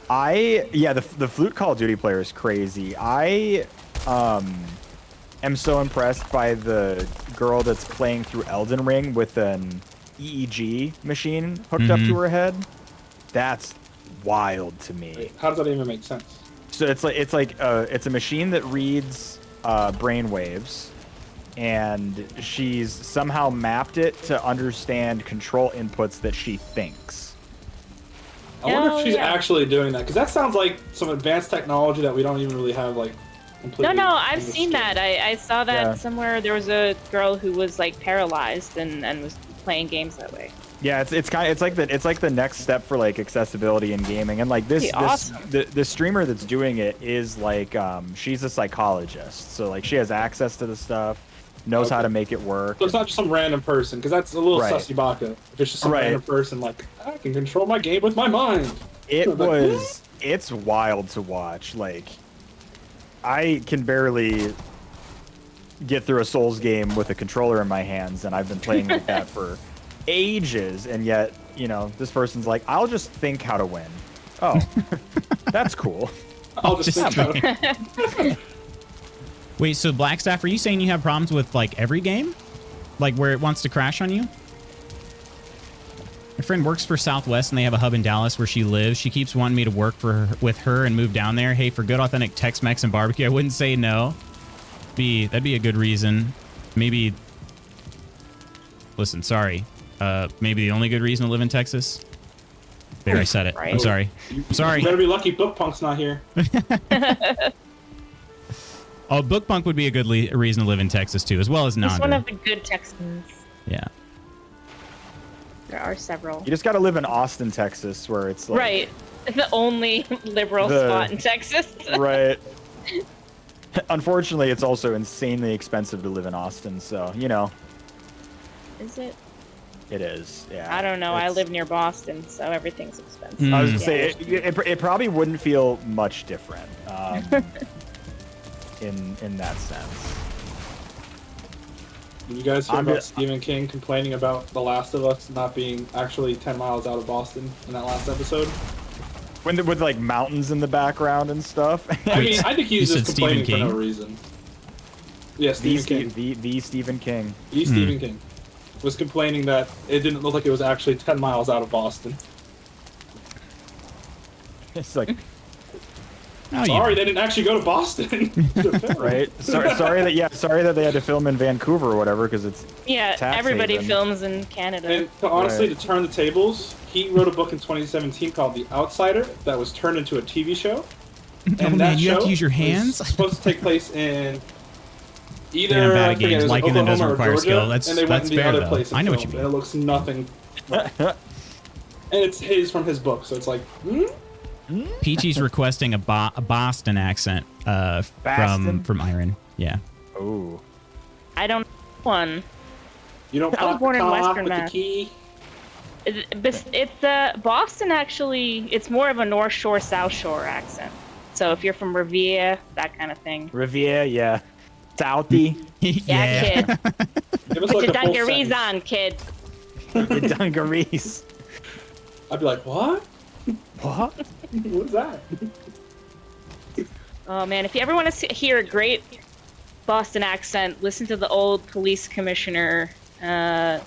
The flute Call of Duty player is crazy. I am so impressed by the girl that's playing through Elden Ring with an EEG machine hooked up to her head. That's wild to me. Wait, how does that even make sense? So it's a machine that reads brain waves, and she's somehow mapped it to understand control inputs that she thinks. I wonder Oh, if she's yeah. actually doing that, because that sounds like some advanced technology that we don't even really have like completely. No, I've seen understood. that. I saw that Yeah. somewhere. There was a girl who was like paralyzed and was playing games that way. Yeah, it's like the next step for like accessibility in gaming, and like Pretty awesome. the streamer that's doing it is like she's a psychologist, so like she has access to the stuff, knows how Okay. to make it work. So it's not just some random person, because that's a little Right. sussy baka. If it's just some Right. random person, like I can control my game with my mind. It's wild to watch. Like I can barely get through a Souls game with a controller in my hands, and I've been playing like that for ages, and yet, you know, this person's like, I'll just think how to win. Oh, that's cool. I'll just think about it. Wait, so Blackstaff, are you saying you have problems with like every game? Like where it wants to crash on you? My friend works for Southwest and they have a hub in Dallas where she lives. She keeps wanting me to work with her and move down there. Hey, for good authentic Tex-Mex and barbecue, I wouldn't say no. That'd be a good reason. Maybe. Listen, sorry. Maybe the only good reason to live in Texas. There, I said it. I'm Right. sorry. I'm sorry. You better be lucky Book Punk's not here. Oh, Bookpunk would be a good reason to live in Texas too, as well as He's one Nonder. of the good Texans. Yeah. There are several. You just got to live in Austin, Texas, where it's like Right. The only liberal spot in Texas. right. Unfortunately, it's also insanely expensive to live in Austin, so you know. Is it? It is. Yeah. I don't know. I It's- live near Boston, so everything's expensive. I was Mm. gonna say it probably wouldn't feel much different in that sense. Did you guys hear I'm about just- Stephen King complaining about The Last of Us not being actually 10 miles out of Boston in that last episode? With like mountains in the background and stuff. I mean, I think you he's said just complaining for Stephen no King? reason. Yeah, Stephen King. The Stephen King. Stephen King was complaining that it didn't look like it was actually 10 miles out of Boston. It's like Oh, Sorry, they didn't actually go to Boston. right. Sorry that they had to film in Vancouver or whatever because it's Yeah, tax everybody haven. films in Canada. And to honestly, Right. to turn the tables, he wrote a book in 2017 called The Outsider that was turned into a TV show. And Oh, man, that you have to show use your hands? was supposed to take place in either Damn, bad I forget, games. it was Liking them Oklahoma doesn't or require Georgia, skill. That's- and they that's went in the fair, other though. place and I know what you filmed, mean. and it looks nothing. And it's his from his book, so it's like, Peachy's requesting a Boston accent Boston? from Iron. Yeah. oh. I don't know one. you don't I was pop born the in top Western with the Mass. key. It's Boston actually. It's more of a North Shore, South Shore accent. So if you're from Revere, that kind of thing. Riviera, yeah. Southie. Yeah, kid. Give us Put like your a full dungarees sentence. on, kid. The dungarees. I'd be like, what? What? What's that? Oh man, if you ever want to hear a great Boston accent, listen to the old police commissioner, Ed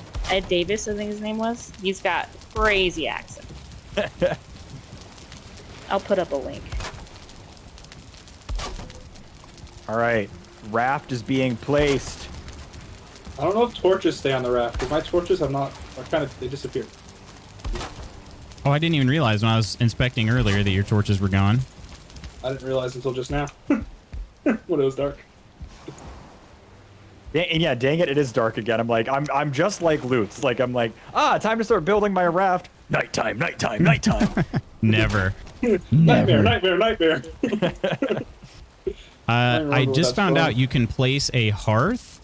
Davis, I think his name was. He's got crazy accent. I'll put up a link. All right. Raft is being placed. I don't know if torches stay on the raft, because my torches have not, they disappeared. Oh, I didn't even realize when I was inspecting earlier that your torches were gone. I didn't realize until just now, when it was dark. And yeah, dang it, it is dark again. I'm just like Lutz. Like I'm like, time to start building my raft. Nighttime, nighttime, nighttime. Never. Nightmare, nightmare, nightmare. remember I what just that's found from. out you can place a hearth,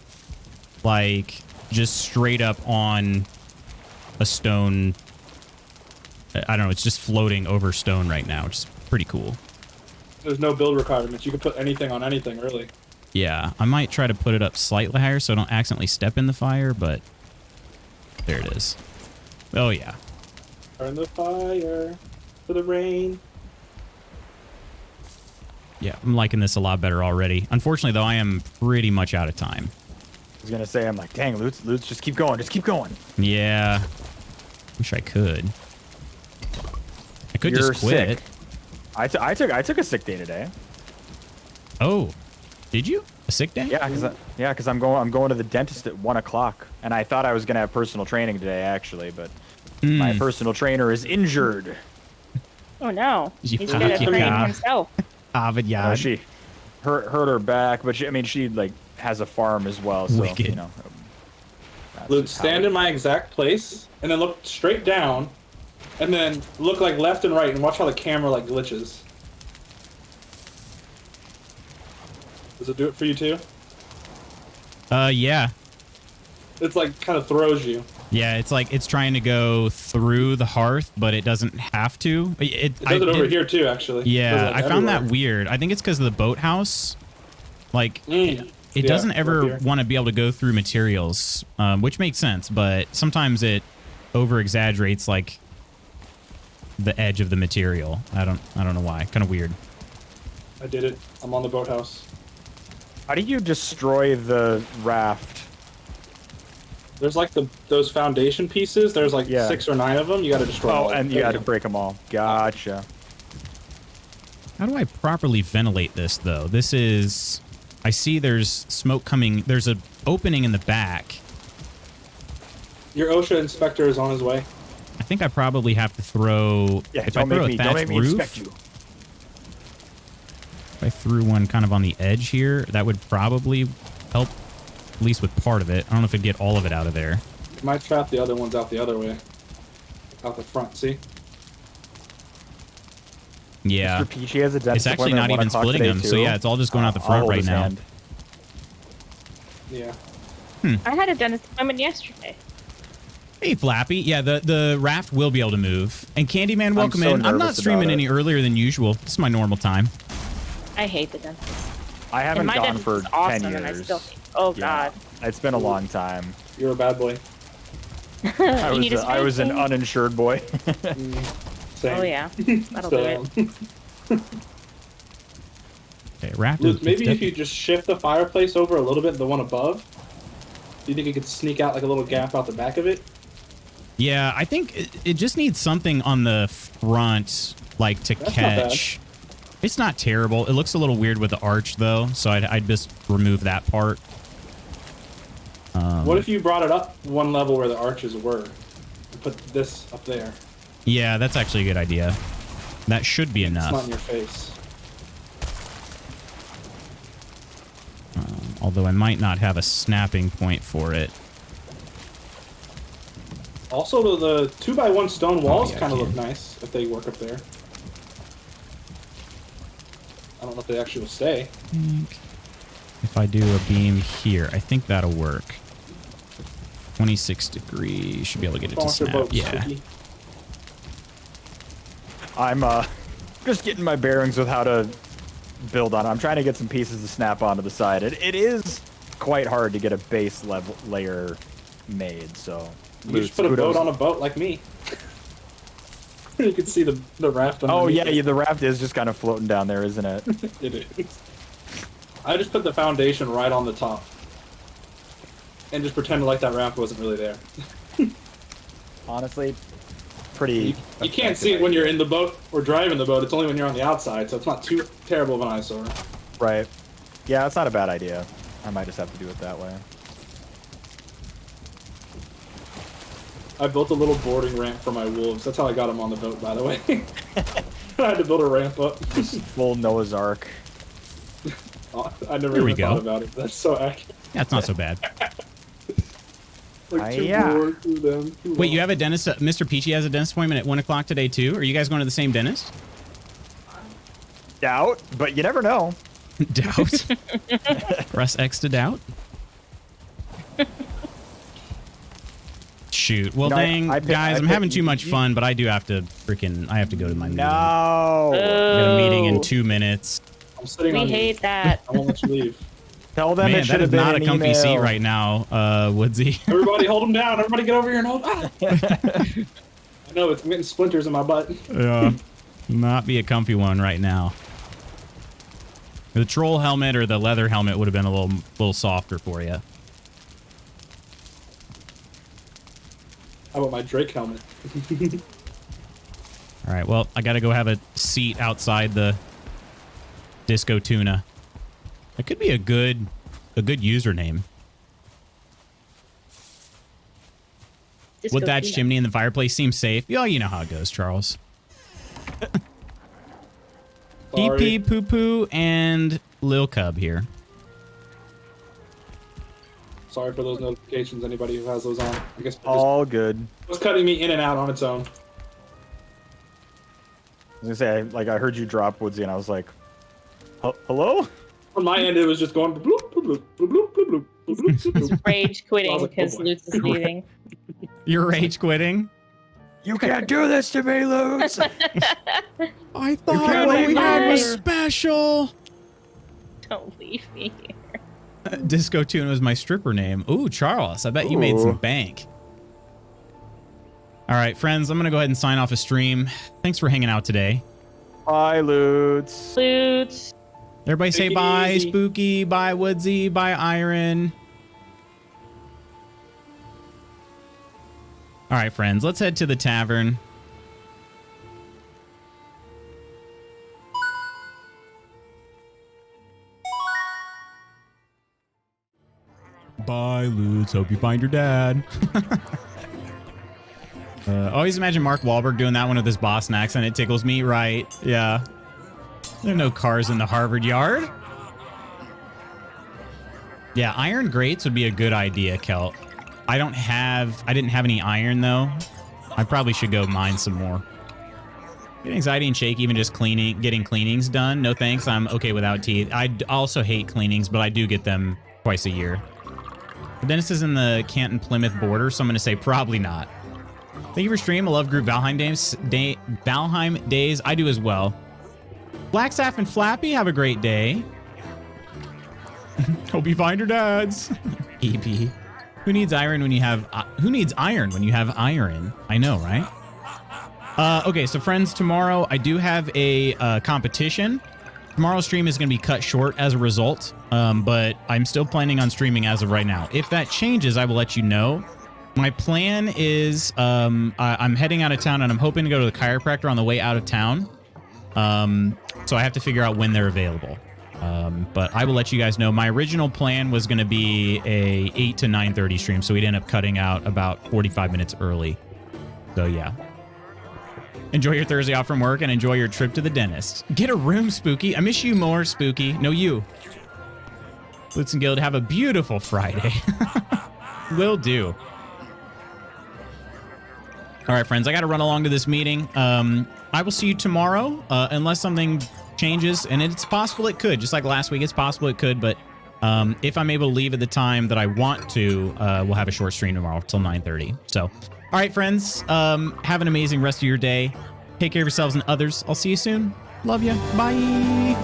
like, just straight up on a stone. I don't know, it's just floating over stone right now, which is pretty cool. There's no build requirements. You can put anything on anything, really. Yeah, I might try to put it up slightly higher so I don't accidentally step in the fire, but there it is. Oh, yeah. Turn the fire for the rain. Yeah, I'm liking this a lot better already. Unfortunately, though, I am pretty much out of time. I was gonna say, I'm like, dang, Lutz, just keep going, just keep going. Yeah. Wish I could. I could You're just quit. sick. I took a sick day today. Oh, did you? A sick day? Yeah, because I'm going to the dentist at 1 o'clock, and I thought I was gonna have personal training today actually, but my personal trainer is injured. Oh no, You he's gonna fucking train guy. himself. Ovid, yeah. She hurt her back, but she like has a farm as well, so Wicked. you know. That's Luke, just how stand it- in my exact place, and then look straight down, and then look like left and right, and watch how the camera like glitches. Does it do it for you too? Yeah. It's like kind of throws you. Yeah, it's like it's trying to go through the hearth, but it doesn't have to. It does it over here too, actually. It does it, Yeah, like, I found that everywhere. weird. I think it's because of the boathouse. Like, it Yeah, doesn't up ever here. want to be able to go through materials, which makes sense, but sometimes it over-exaggerates, like, the edge of the material. I don't know why. Kind of weird. I did it. I'm on the boathouse. How do you destroy the raft? There's like those foundation pieces. There's like Yeah. 6 or 9 of them. You got to destroy. Oh, all and of you them. got to break them all. Gotcha. How do I properly ventilate this, though? This is... I see there's smoke coming. There's an opening in the back. Your OSHA inspector is on his way. I think I probably have to throw... Yeah, if I don't throw make a me thatched inspect you. If I threw one kind of on the edge here, that would probably help, at least with part of it. I don't know if it'd get all of it out of there. Might trap the other ones out the other way. Out the front, see? Yeah. Mr. Peachy has a dentist It's actually appointment not at 1 even o'clock splitting today, them, too. so yeah, it's all just going out the I'll front hold right his now. hand. Yeah. I had a dentist appointment yesterday. Hey, Flappy. Yeah, the raft will be able to move. And Candyman, welcome so in. I'm not nervous streaming about it. any earlier than usual. This is my normal time. I hate the dentist. I haven't And my gone dentist for is awesome, 10 and I years. still hate. Oh Yeah. God. It's been a long time. You're a bad boy. I You need a was, I was an spanking? uninsured boy. Same. Oh yeah, that'll do it. Okay, raft Luke, is maybe if you just shift the fireplace over a little bit, the one above, do you think you could sneak out like a little gap out the back of it? Yeah, I think it just needs something on the front, like to That's not bad. catch. It's not terrible. It looks a little weird with the arch, though, so I'd just remove that part. What if you brought it up one level where the arches were? And put this up there. Yeah, that's actually a good idea. That should be It's not in enough. your face. Although I might not have a snapping point for it. Also, the 2x1 stone walls yeah, kind of I look can. nice if they work up there. I don't know if they actually will stay. If I do a beam here, I think that'll work. 26 degrees. Should be able to get it to Sponsor snap. boat, Yeah. Spooky. I'm just getting my bearings with how to build on it. I'm trying to get some pieces to snap onto the side. It is quite hard to get a base level layer made, so You just put a boat on a boat like me. You can see the raft underneath. Oh yeah, it. the raft is just kind of floating down there, isn't it? It is. I just put the foundation right on the top. And just pretended like that raft wasn't really there. Honestly, pretty. You can't see it when you're in the boat or driving the boat. It's only when you're on the outside, so it's not too terrible of an eyesore. Right. Yeah, it's not a bad idea. I might just have to do it that way. I built a little boarding ramp for my wolves. That's how I got them on the boat, by the way. I had to build a ramp up. Just full Noah's Ark. I never There we even go. thought about it. That's so accurate. That's not so bad. Like two Yeah. boards through them. Too Wait, long. you have a dentist? Mr. Peachy has a dentist appointment at 1 o'clock today, too? Are you guys going to the same dentist? Doubt, but you never know. Doubt. Press X to doubt. Shoot. Well, No, dang, I pick- guys, I I'm pick- having too much you- fun, but I do have to I have to go to my meeting. No. I got a meeting in Oh. 2 minutes. I'm sitting We on you. hate that. I won't let you leave. Tell them Man, it should that have is been not a an comfy seat email. right now, Woodsy. Everybody hold them down. Everybody get over here and hold. Ah! I know, it's getting splinters in my butt. Yeah. Not be a comfy one right now. The troll helmet or the leather helmet would have been a little softer for you. How about my Drake helmet? All right, well, I got to go have a seat outside the Disco Tuna. That could be a good username. Disco Wood thatch Tuna. chimney in the fireplace seems safe. Oh, you know how it goes, Charles. Pee Sorry. pee poo poo and Lil Cub here. Sorry for those notifications. Anybody who has those on, I guess All good. it was cutting me in and out on its own. I was gonna say, I heard you drop Woodsy, and I was like, hello? On my end, it was just going. Bloop, bloop, bloop, bloop, bloop, bloop, bloop, bloop, bloop, He's bloop. rage I quitting was like, because oh boy. Lutz is leaving. You're rage quitting? You can't do this to me, Lutz. I can't thought what leave we me had was here. special. Don't leave me here. Disco Tuna was my stripper name. Ooh, Charles, I bet you made some Ooh. bank. All right, friends, I'm going to go ahead and sign off a stream. Thanks for hanging out today. Bye, Lutz. Lutz. Everybody say Take it bye, easy. Spooky, bye, Woodsy, bye, Iron. All right, friends, let's head to the tavern. Bye, Lutz. Hope you find your dad. Always imagine Mark Wahlberg doing that one with his Boston accent. It tickles me, right? Yeah. There are no cars in the Harvard yard. Yeah, iron grates would be a good idea, Kelt. I didn't have any iron though. I probably should go mine some more. Get anxiety and shake even just getting cleanings done. No thanks, I'm okay without teeth. I also hate cleanings, but I do get them twice a year. The dentist is in the Canton-Plymouth border, so I'm going to say probably not. Thank you for stream. I love group Valheim days. I do as well. Blackstaff and Flappy, have a great day. Hope you find your dads. EP. Who needs iron when you have iron? I know, right? Okay, so friends, tomorrow I do have a competition. Tomorrow's stream is going to be cut short as a result, but I'm still planning on streaming as of right now. If that changes, I will let you know. My plan is I'm heading out of town, and I'm hoping to go to the chiropractor on the way out of town. So I have to figure out when they're available. But I will let you guys know. My original plan was going to be a 8 to 9:30 stream, so we'd end up cutting out about 45 minutes early. So yeah. Enjoy your Thursday off from work and enjoy your trip to the dentist. Get a room, Spooky. I miss you more, Spooky. No, you. Blitzen Guild, have a beautiful Friday. Will do. All right, friends, I got to run along to this meeting. I will see you tomorrow, unless something changes, and it's possible it could. Just like last week, it's possible it could, but if I'm able to leave at the time that I want to, we'll have a short stream tomorrow till 9:30. So, all right, friends, have an amazing rest of your day. Take care of yourselves and others. I'll see you soon. Love you. Bye.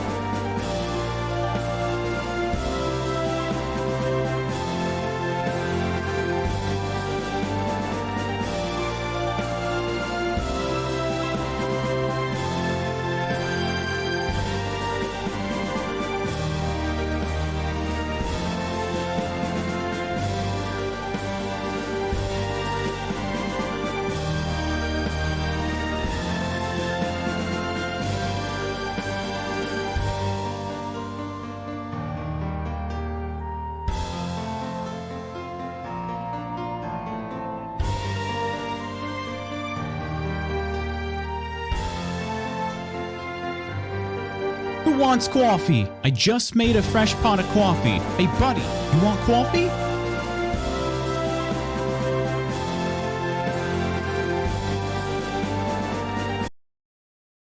Who wants coffee? I just made a fresh pot of coffee. Hey, buddy, you want coffee?